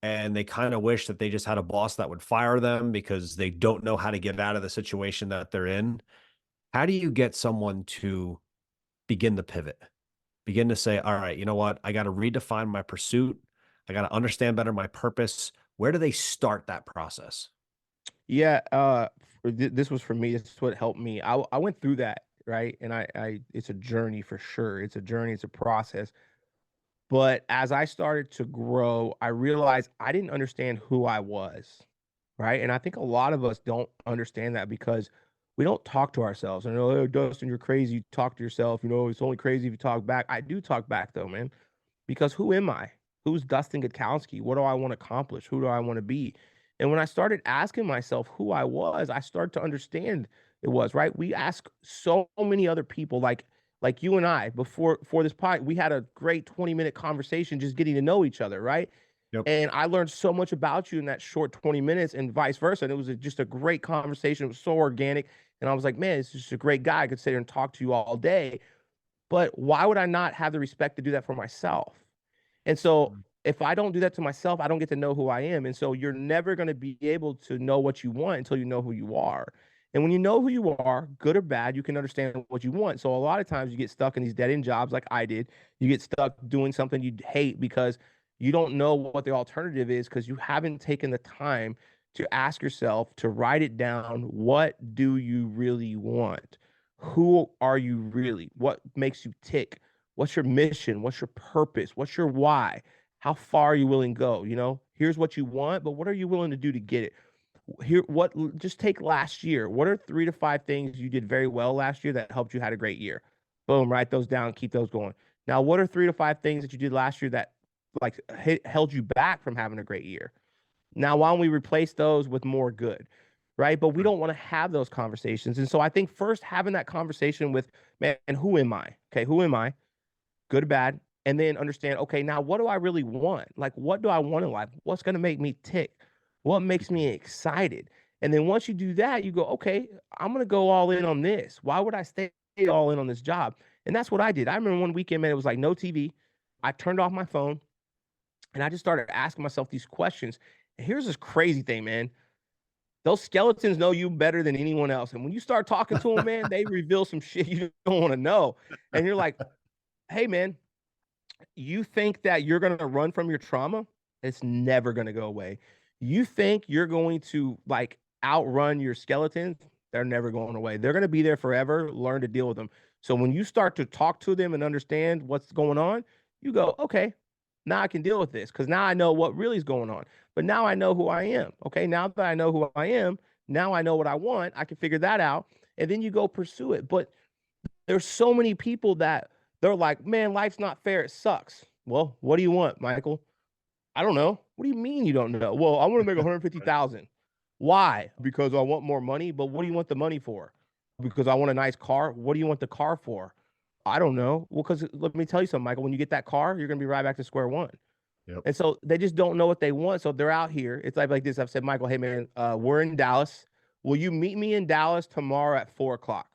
and they kind of wish that they just had a boss that would fire them because they don't know how to get out of the situation that they're in. How do you get someone to begin the pivot? Begin to say, all right, you know what? I got to redefine my pursuit. I got to understand better my purpose. Where do they start that process? Yeah, this was for me. This is what helped me. I went through that, right? And it's a journey for sure. It's a journey. It's a process. But as I started to grow, I realized I didn't understand who I was, right? And I think a lot of us don't understand that because we don't talk to ourselves. And oh, Dustin, you're crazy. You talk to yourself. You know, it's only crazy if you talk back. I do talk back though, man, because who am I? Who's Dustin Gutkowski? What do I want to accomplish? Who do I want to be? And when I started asking myself who I was, I started to understand it was right. We ask so many other people, like you and I, before this pod, we had a great 20-minute conversation just getting to know each other, right? Yep. And I learned so much about you in that short 20 minutes and vice versa. And it was just a great conversation. It was so organic. And I was like, man, this is just a great guy. I could sit here and talk to you all day. But why would I not have the respect to do that for myself? And so if I don't do that to myself, I don't get to know who I am. And so you're never going to be able to know what you want until you know who you are. And when you know who you are, good or bad, you can understand what you want. So a lot of times you get stuck in these dead end jobs like I did. You get stuck doing something you hate because you don't know what the alternative is because you haven't taken the time to ask yourself to write it down. What do you really want? Who are you really? What makes you tick? What's your mission? What's your purpose? What's your why? How far are you willing to go? You know, here's what you want, but what are you willing to do to get it? Here, what, just take last year. What are 3 to 5 things you did very well last year that helped you had a great year? Boom, write those down, keep those going. Now, what are 3 to 5 things that you did last year that like held you back from having a great year? Now, why don't we replace those with more good? Right. But we don't want to have those conversations. And so I think first having that conversation with, man, who am I? Okay, who am I? Good or bad, and then understand, okay, now what do I really want? Like, what do I want in life? What's going to make me tick? What makes me excited? And then once you do that, you go, okay, I'm going to go all in on this. Why would I stay all in on this job? And that's what I did. I remember one weekend, man, it was like no TV. I turned off my phone and I just started asking myself these questions. And here's this crazy thing, man. Those skeletons know you better than anyone else. And when you start talking to them, man, they reveal some shit you don't want to know. And you're like, hey, man, you think that you're going to run from your trauma? It's never going to go away. You think you're going to like outrun your skeletons? They're never going away. They're going to be there forever. Learn to deal with them. So when you start to talk to them and understand what's going on, you go, okay, now I can deal with this because now I know what really is going on. But now I know who I am. Okay, now that I know who I am, now I know what I want. I can figure that out. And then you go pursue it. But there's so many people that they're like, man, life's not fair. It sucks. Well, what do you want, Michael? I don't know. What do you mean you don't know? Well, I want to make 150,000. Why? Because I want more money. But what do you want the money for? Because I want a nice car. What do you want the car for? I don't know. Well, because let me tell you something, Michael. When you get that car, you're gonna be right back to square one. Yep. And so they just don't know what they want. So they're out here. It's like this. I've said, Michael, hey man, we're in Dallas. Will you meet me in Dallas tomorrow at 4 o'clock?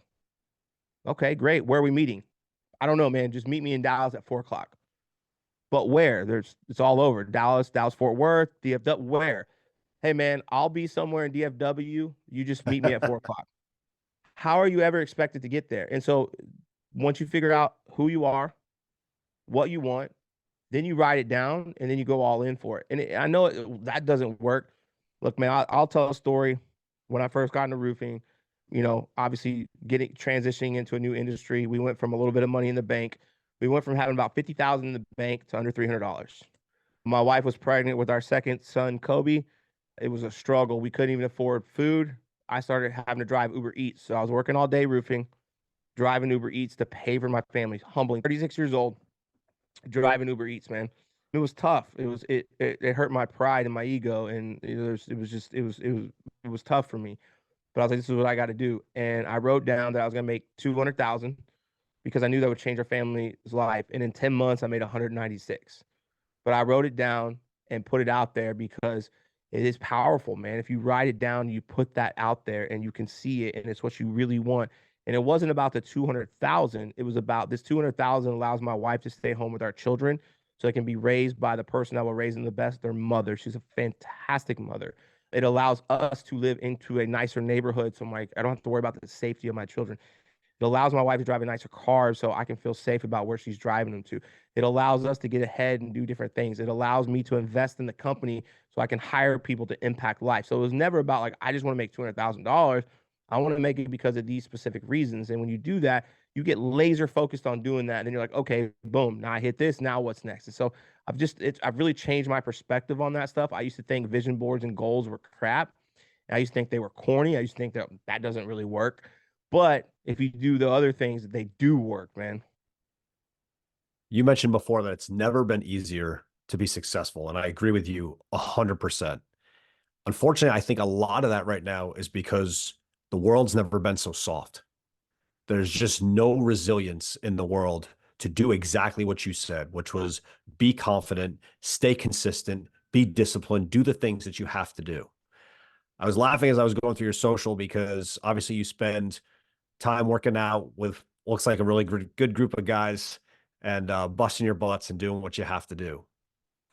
Okay, great. Where are we meeting? I don't know, man. Just meet me in Dallas at 4 o'clock. But where? It's all over. Dallas, Fort Worth, DFW. Where? Hey, man, I'll be somewhere in DFW. You just meet me at 4 o'clock. How are you ever expected to get there? And so once you figure out who you are, what you want, then you write it down and then you go all in for it. And I know that doesn't work. Look, man, I'll tell a story. When I first got into roofing, you know, obviously transitioning into a new industry, we went from a little bit of money in the bank. We went from having about 50,000 in the bank to under $300. My wife was pregnant with our second son, Kobe. It was a struggle. We couldn't even afford food. I started having to drive Uber Eats. So I was working all day roofing, driving Uber Eats to pay for my family. Humbling. 36 years old, driving Uber Eats, man. It was tough. It hurt my pride and my ego, and it was tough for me. But I was like, this is what I got to do. And I wrote down that I was going to make 200,000 because I knew that would change our family's life. And in 10 months, I made 196. But I wrote it down and put it out there because it is powerful, man. If you write it down, you put that out there and you can see it and it's what you really want. And it wasn't about the 200,000. It was about this 200,000 allows my wife to stay home with our children so they can be raised by the person that will raise them the best, their mother. She's a fantastic mother. It allows us to live into a nicer neighborhood. So I'm like, I don't have to worry about the safety of my children. It allows my wife to drive a nicer car so I can feel safe about where she's driving them to. It allows us to get ahead and do different things. It allows me to invest in the company so I can hire people to impact life. So it was never about like, I just want to make $200,000. I want to make it because of these specific reasons. And when you do that, you get laser focused on doing that. And then you're like, okay, boom, now I hit this. Now what's next? And so I've really changed my perspective on that stuff. I used to think vision boards and goals were crap. I used to think they were corny. I used to think that doesn't really work. But if you do the other things, they do work, man. You mentioned before that it's never been easier to be successful. And I agree with you 100%. Unfortunately, I think a lot of that right now is because the world's never been so soft. There's just no resilience in the world to do exactly what you said, which was be confident, stay consistent, be disciplined, do the things that you have to do. I was laughing as I was going through your social because obviously you spend time working out with looks like a really good group of guys and busting your butts and doing what you have to do.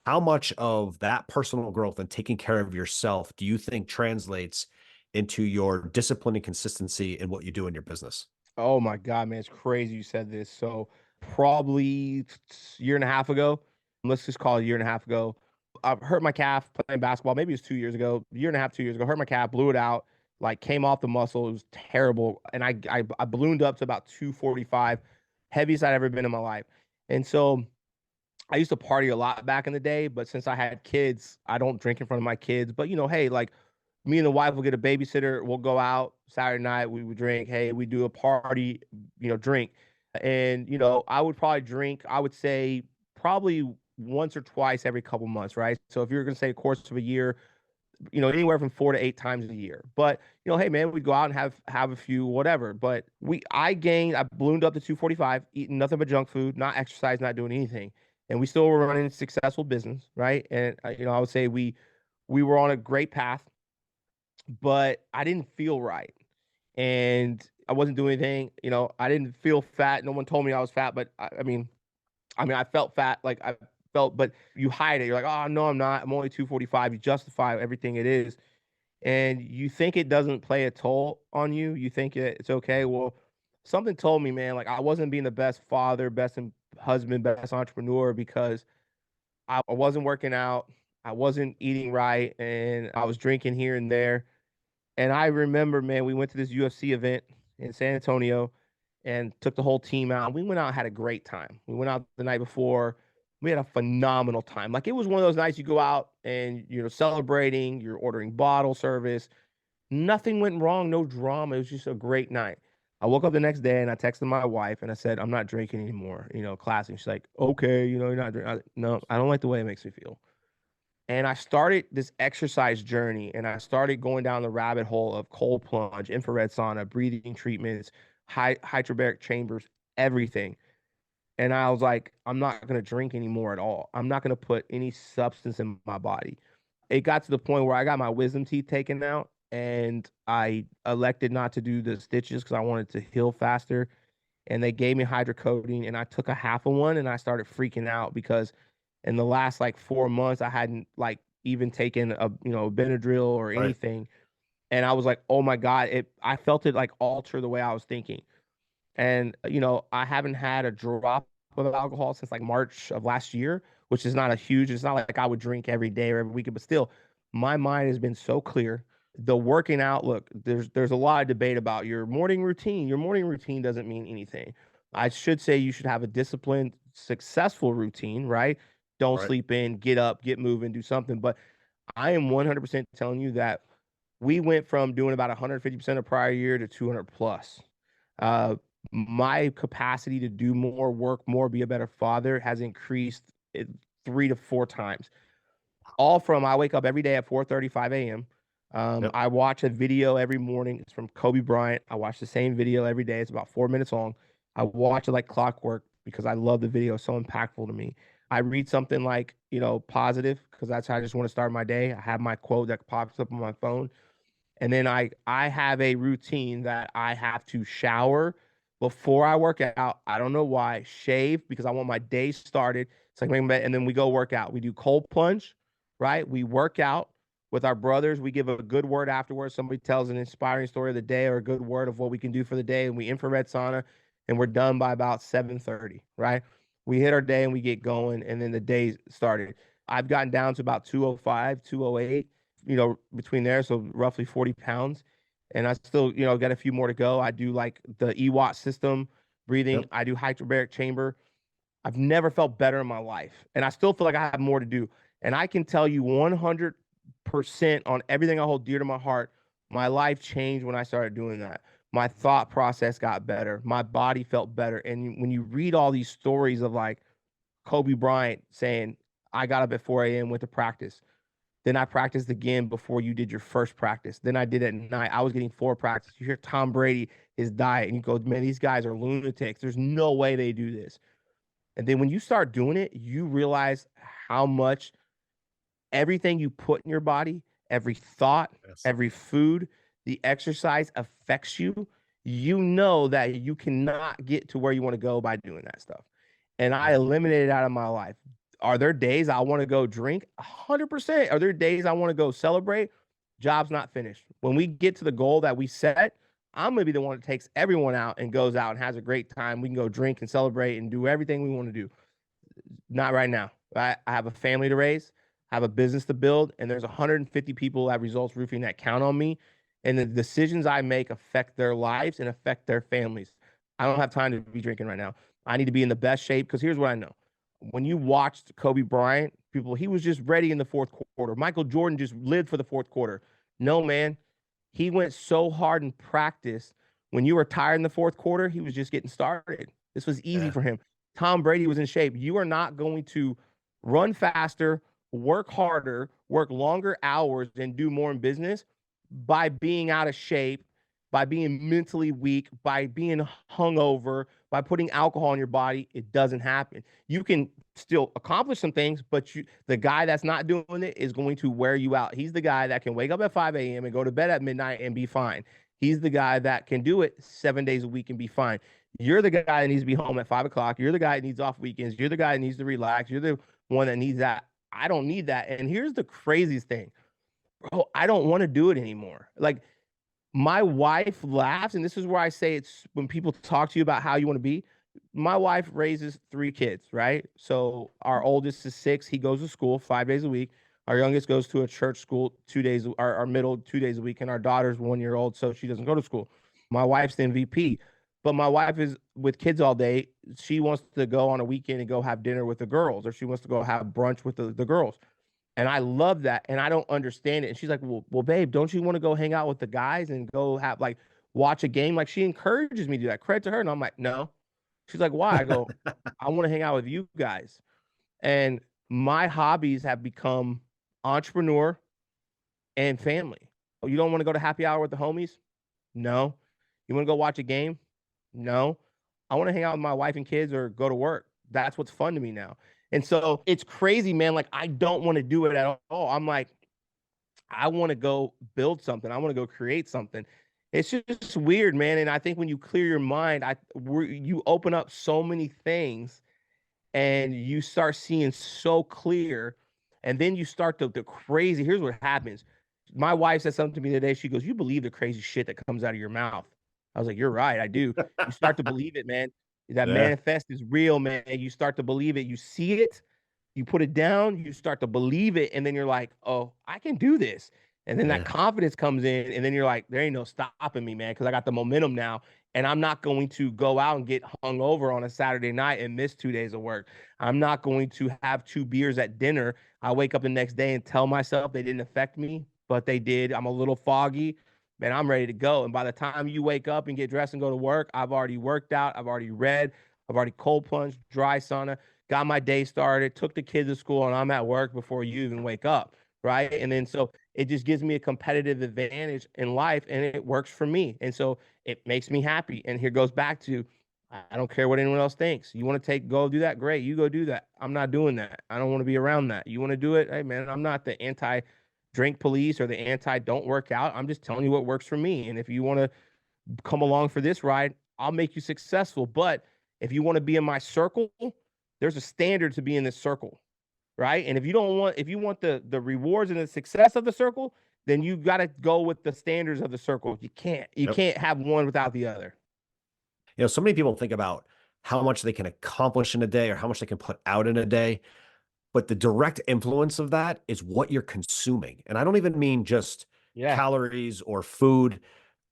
How much of that personal growth and taking care of yourself do you think translates into your discipline and consistency in what you do in your business? Oh my God, man, it's crazy you said this. So probably a year and a half ago, let's just call it a year and a half ago, I hurt my calf playing basketball. Maybe it was 2 years ago, a year and a half, 2 years ago. Hurt my calf, blew it out, like came off the muscle. It was terrible, and I ballooned up to about 245, heaviest I'd ever been in my life. And so I used to party a lot back in the day, but since I had kids, I don't drink in front of my kids. But hey, like me and the wife will get a babysitter. We'll go out Saturday night. We would drink. Hey, we do a party, drink. And, I would probably drink, I would say probably once or twice every couple months, right? So if you're going to say a course of a year, anywhere from 4 to 8 times a year. But, hey man, we'd go out and have a few, whatever. But I ballooned up to 245, eating nothing but junk food, not exercise, not doing anything. And we still were running a successful business, right? And, I would say we were on a great path, but I didn't feel right. And I wasn't doing anything. I didn't feel fat. No one told me I was fat, but I felt fat. Like I felt, but you hide it. You're like, oh no, I'm not. I'm only 245. You justify everything it is. And you think it doesn't play a toll on you. You think it's okay. Well, something told me, man, like I wasn't being the best father, husband, best entrepreneur because I wasn't working out. I wasn't eating right, and I was drinking here and there. And I remember, man, we went to this UFC event in San Antonio and took the whole team out. We went out and had a great time. We went out the night before. We had a phenomenal time. Like it was one of those nights you go out and you're celebrating, you're ordering bottle service. Nothing went wrong, no drama. It was just a great night. I woke up the next day and I texted my wife and I said, I'm not drinking anymore, classy. She's like, okay, you're not drinking. No, I don't like the way it makes me feel. And I started this exercise journey and I started going down the rabbit hole of cold plunge, infrared sauna, breathing treatments, hyperbaric chambers, everything. And I was like, I'm not going to drink anymore at all. I'm not going to put any substance in my body. It got to the point where I got my wisdom teeth taken out and I elected not to do the stitches because I wanted to heal faster. And they gave me hydrocodone and I took a half of one and I started freaking out because in the last like 4 months, I hadn't like even taken a, Benadryl or Right. anything. And I was like, oh my God, I felt it like alter the way I was thinking. And, I haven't had a drop of alcohol since like March of last year, which is not it's not like I would drink every day or every weekend, but still, my mind has been so clear. The working out, look, there's a lot of debate about your morning routine. Your morning routine doesn't mean anything. I should say you should have a disciplined, successful routine, right? Don't Right. sleep in, get up, get moving, do something. But I am 100% telling you that we went from doing about 150% of prior year to 200 plus. Uh, my capacity to do more, work more, be a better father has increased 3 to 4 times. All from I wake up every day at 4:35 a.m. Yep. I watch a video every morning. It's from Kobe Bryant. I watch the same video every day. It's about 4 minutes long. I watch it like clockwork because I love the video. It's so impactful to me. I read something like, positive because that's how I just want to start my day. I have my quote that pops up on my phone. And then I have a routine that I have to shower, before I work out. I don't know why. Shave because I want my day started. It's like making bed, and then we go work out. We do cold plunge, right? We work out with our brothers. We give a good word afterwards. Somebody tells an inspiring story of the day or a good word of what we can do for the day, and we infrared sauna, and we're done by about 7:30, right? We hit our day and we get going, and then the day started. I've gotten down to about 205, 208, between there, so roughly 40 pounds. And I still, got a few more to go. I do like the EWAT system breathing. Yep. I do hyperbaric chamber. I've never felt better in my life. And I still feel like I have more to do. And I can tell you 100% on everything I hold dear to my heart, my life changed when I started doing that. My thought process got better. My body felt better. And when you read all these stories of like Kobe Bryant saying, I got up at 4 a.m., went to practice. Then I practiced again before you did your first practice. Then I did it at night. I was getting 4 practice. You hear Tom Brady, his diet, and you go, man, these guys are lunatics. There's no way they do this. And then when you start doing it, you realize how much everything you put in your body, every thought, Yes. every food, the exercise affects you. You know that you cannot get to where you want to go by doing that stuff. And I eliminated it out of my life. Are there days I want to go drink? 100%. Are there days I want to go celebrate? Job's not finished. When we get to the goal that we set, I'm going to be the one that takes everyone out and goes out and has a great time. We can go drink and celebrate and do everything we want to do. Not right now. I have a family to raise, I have a business to build, and there's 150 people at Results Roofing that count on me. And the decisions I make affect their lives and affect their families. I don't have time to be drinking right now. I need to be in the best shape because here's what I know. When you watched Kobe Bryant, he was just ready in the fourth quarter. Michael Jordan just lived for the fourth quarter. No, man. He went so hard in practice. When you were tired in the fourth quarter, he was just getting started. This was easy for him. Tom Brady was in shape. You are not going to run faster, work harder, work longer hours, and do more in business by being out of shape, by being mentally weak, by being hungover, by putting alcohol in your body. It doesn't happen. You can still accomplish some things, but the guy that's not doing it is going to wear you out. He's the guy that can wake up at 5 a.m. and go to bed at midnight and be fine. He's the guy that can do it 7 days a week and be fine. You're the guy that needs to be home at 5 o'clock. You're the guy that needs off weekends. You're the guy that needs to relax. You're the one that needs that. I don't need that. And here's the craziest thing, bro. I don't want to do it anymore. Like, my wife laughs, and this is where I say it's when people talk to you about how you want to be. My wife raises 3 kids, right? So our oldest is 6. He goes to school 5 days a week. Our youngest goes to a church school 2 days, our middle 2 days a week, and our daughter's 1 year old, so she doesn't go to school. My wife's the MVP, but my wife is with kids all day. She wants to go on a weekend and go have dinner with the girls, or she wants to go have brunch with the girls. And I love that. And I don't understand it. And she's like, well, babe, don't you want to go hang out with the guys and go have like watch a game? Like, she encourages me to do that. Credit to her. And I'm like, no. She's like, why? I go, I want to hang out with you guys. And my hobbies have become entrepreneur and family. Oh, you don't want to go to happy hour with the homies? No. You want to go watch a game? No. I want to hang out with my wife and kids or go to work. That's what's fun to me now. And so it's crazy, man. Like, I don't want to do it at all. I'm like, I want to go build something. I want to go create something. It's just weird, man. And I think when you clear your mind, you open up so many things and you start seeing so clear. And then you start the crazy. Here's what happens. My wife said something to me today. She goes, you believe the crazy shit that comes out of your mouth. I was like, you're right. I do. You start to believe it, man. That manifest is real, man. You start to believe it. You see it. You put it down. You start to believe it. And then you're like, oh, I can do this. And then that confidence comes in. And then you're like, there ain't no stopping me, man, because I got the momentum now. And I'm not going to go out and get hung over on a Saturday night and miss 2 days of work. I'm not going to have 2 beers at dinner. I wake up the next day and tell myself they didn't affect me, but they did. I'm a little foggy. Man, I'm ready to go. And by the time you wake up and get dressed and go to work, I've already worked out. I've already read. I've already cold plunged, dry sauna, got my day started, took the kids to school, and I'm at work before you even wake up, right? And then so it just gives me a competitive advantage in life, and it works for me. And so it makes me happy. And here goes back to, I don't care what anyone else thinks. You want to go do that? Great. You go do that. I'm not doing that. I don't want to be around that. You want to do it? Hey, man, I'm not the anti-drink police or the anti-don't work out. I'm just telling you what works for me. And if you want to come along for this ride, I'll make you successful. But if you want to be in my circle, there's a standard to be in this circle, right? And if you want the rewards and the success of the circle, then you got to go with the standards of the circle. You Yep. can't have one without the other. So many people think about how much they can accomplish in a day or how much they can put out in a day. But the direct influence of that is what you're consuming. And I don't even mean just Yeah. calories or food.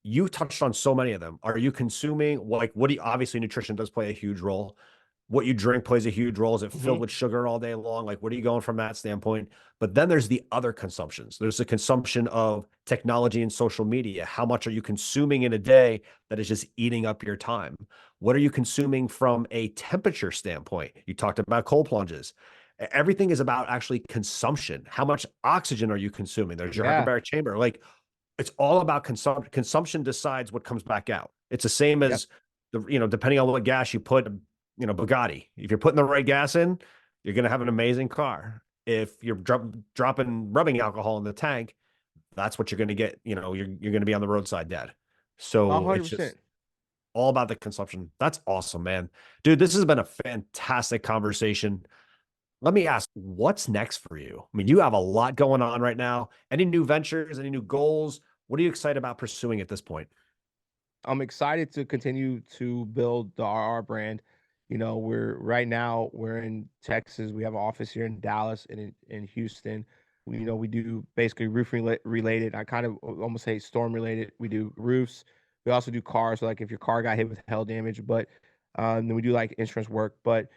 You touched on so many of them. Are you consuming, like, what do you, obviously nutrition does play a huge role. What you drink plays a huge role. Is it filled Mm-hmm. with sugar all day long? Like, what are you going from that standpoint? But then there's the other consumptions. There's the consumption of technology and social media. How much are you consuming in a day that is just eating up your time? What are you consuming from a temperature standpoint? You talked about cold plunges. Everything is about actually consumption. How much oxygen are you consuming? There's your Yeah. hyperbaric chamber. Like, it's all about consumption. Consumption decides what comes back out. It's the same Yep. as depending on what gas you put, Bugatti. If you're putting the right gas in, you're going to have an amazing car. If you're dropping rubbing alcohol in the tank, that's what you're going to get. You're going to be on the roadside dead. So it's just 100%. all about the consumption. That's awesome, man. Dude, this has been a fantastic conversation. Let me ask, what's next for you? I mean, you have a lot going on right now. Any new ventures, any new goals? What are you excited about pursuing at this point? I'm excited to continue to build the RR brand. We're in Texas. We have an office here in Dallas and in Houston. We do basically roofing related. I kind of almost say storm related. We do roofs. We also do cars. So like if your car got hit with hail damage, but then we do like insurance work. But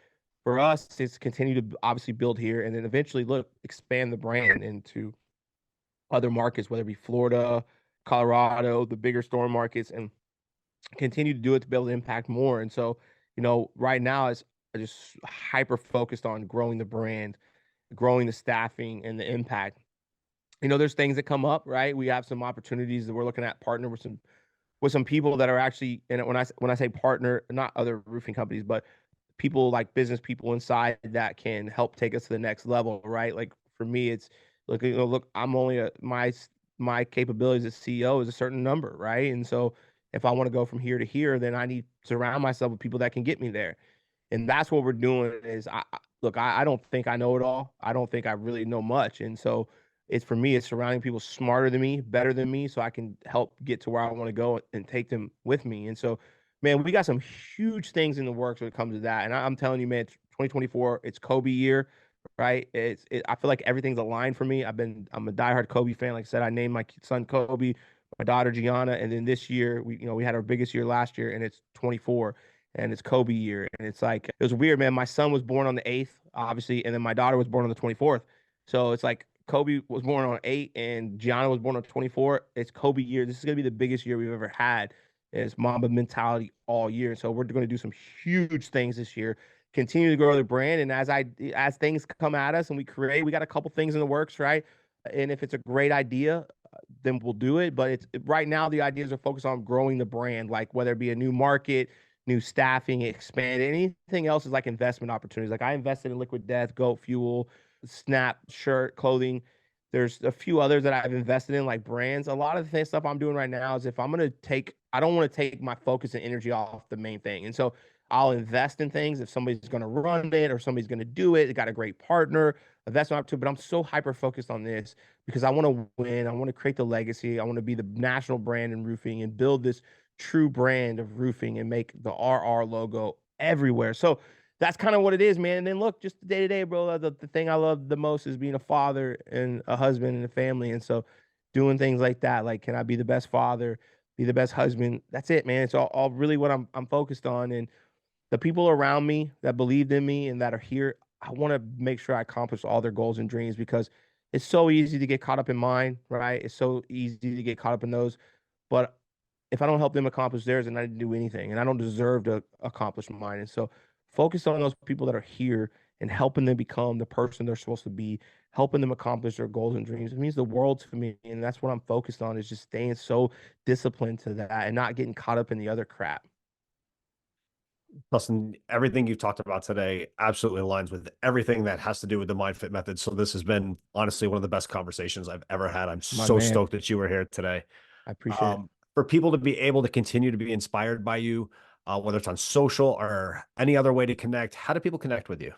for us, it's continue to obviously build here and then eventually expand the brand into other markets, whether it be Florida, Colorado, the bigger storm markets, and continue to do it to be able to impact more. And so, right now it's just hyper focused on growing the brand, growing the staffing and the impact. There's things that come up, right? We have some opportunities that we're looking at partner with some people that are actually, and when I say partner, not other roofing companies, but people like business people inside that can help take us to the next level, right? Like for me, it's look, I'm only my capabilities as CEO is a certain number, right? And so if I want to go from here to here, then I need to surround myself with people that can get me there. And that's what we're doing is I don't think I know it all. I don't think I really know much. And so it's for me, it's surrounding people smarter than me, better than me, so I can help get to where I want to go and take them with me. And so, man, we got some huge things in the works when it comes to that. And I'm telling you, man, 2024, it's Kobe year, right? I feel like everything's aligned for me. I'm a diehard Kobe fan. Like I said, I named my son Kobe, my daughter Gianna, and then this year we had our biggest year last year, and it's 24 and it's Kobe year. And it's like, it was weird, man. My son was born on the 8th, obviously, and then my daughter was born on the 24th. So it's like Kobe was born on 8 and Gianna was born on 24. It's Kobe year. This is going to be the biggest year we've ever had. It's Mamba mentality all year. So we're going to do some huge things this year. Continue to grow the brand. And as things come at us and we got a couple things in the works, right? And if it's a great idea, then we'll do it. But it's right now the ideas are focused on growing the brand, like whether it be a new market, new staffing, expand. Anything else is like investment opportunities. Like I invested in Liquid Death, Goat Fuel, Snap, shirt, clothing. There's a few others that I've invested in, like brands. A lot of the stuff I'm doing right now is if I don't want to take my focus and energy off the main thing. And so I'll invest in things if somebody's going to run it or somebody's going to do it. They got a great partner, investment opportunity. But I'm so hyper focused on this because I want to win. I want to create the legacy. I want to be the national brand in roofing and build this true brand of roofing and make the RR logo everywhere. So that's kind of what it is, man. And then look, just the day to day, bro. The thing I love the most is being a father and a husband and a family. And so doing things like that, like, can I be the best father, be the best husband? That's it, man. It's all really what I'm focused on. And the people around me that believed in me and that are here, I want to make sure I accomplish all their goals and dreams because it's so easy to get caught up in mine, right? It's so easy to get caught up in those. But if I don't help them accomplish theirs, then I didn't do anything, and I don't deserve to accomplish mine. And so, focus on those people that are here and helping them become the person they're supposed to be, helping them accomplish their goals and dreams. It means the world to me, and that's what I'm focused on is just staying so disciplined to that and not getting caught up in the other crap. Listen, everything you've talked about today absolutely aligns with everything that has to do with the MindFit method. So this has been honestly one of the best conversations I've ever had. I'm My so man, stoked that you were here today. I appreciate it. For people to be able to continue to be inspired by you, whether it's on social or any other way to connect, how do people connect with you?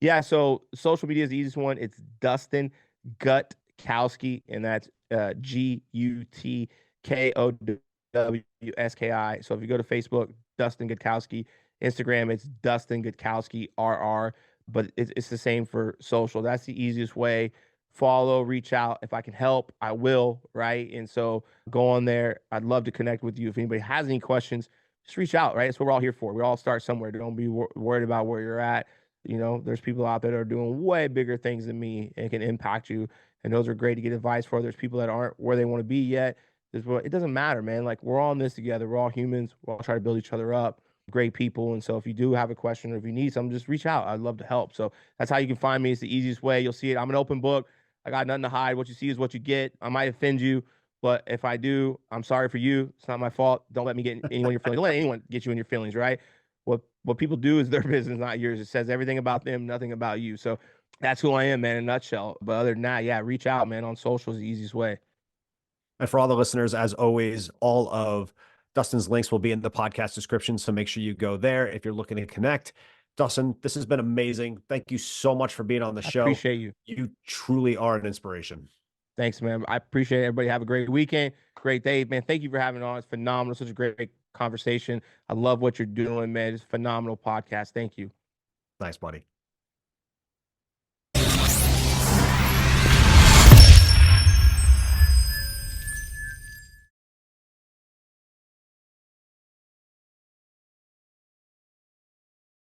Yeah, so social media is the easiest one. It's Dustin Gutkowski, and that's Gutkowski. So if you go to Facebook, Dustin Gutkowski, Instagram, it's Dustin Gutkowski RR, but it's the same for social. That's the easiest way. Follow, reach out. If I can help, I will, right? And so go on there. I'd love to connect with you. If anybody has any questions, just reach out, right? That's what we're all here for. We all start somewhere. Don't be worried about where you're at. You know, there's people out there that are doing way bigger things than me and can impact you. And those are great to get advice for. There's people that aren't where they want to be yet. It doesn't matter, man. Like, we're all in this together. We're all humans. We're all trying to build each other up. Great people. And so if you do have a question or if you need something, just reach out. I'd love to help. So that's how you can find me. It's the easiest way. You'll see it. I'm an open book. I got nothing to hide. What you see is what you get. I might offend you, but if I do, I'm sorry for you. It's not my fault. Don't let me get anyone in your feelings. Don't let anyone get you in your feelings, right? What people do is their business, not yours. It says everything about them, nothing about you. So that's who I am, man, in a nutshell. But other than that, yeah, reach out, man. On social is the easiest way. And for all the listeners, as always, all of Dustin's links will be in the podcast description. So make sure you go there if you're looking to connect. Dustin, this has been amazing. Thank you so much for being on the show. Appreciate you. You truly are an inspiration. Thanks, man. I appreciate it. Everybody have a great weekend. Great day, man. Thank you for having it on. It's phenomenal. Such a great conversation. I love what you're doing, man. It's a phenomenal podcast. Thank you. Nice, buddy.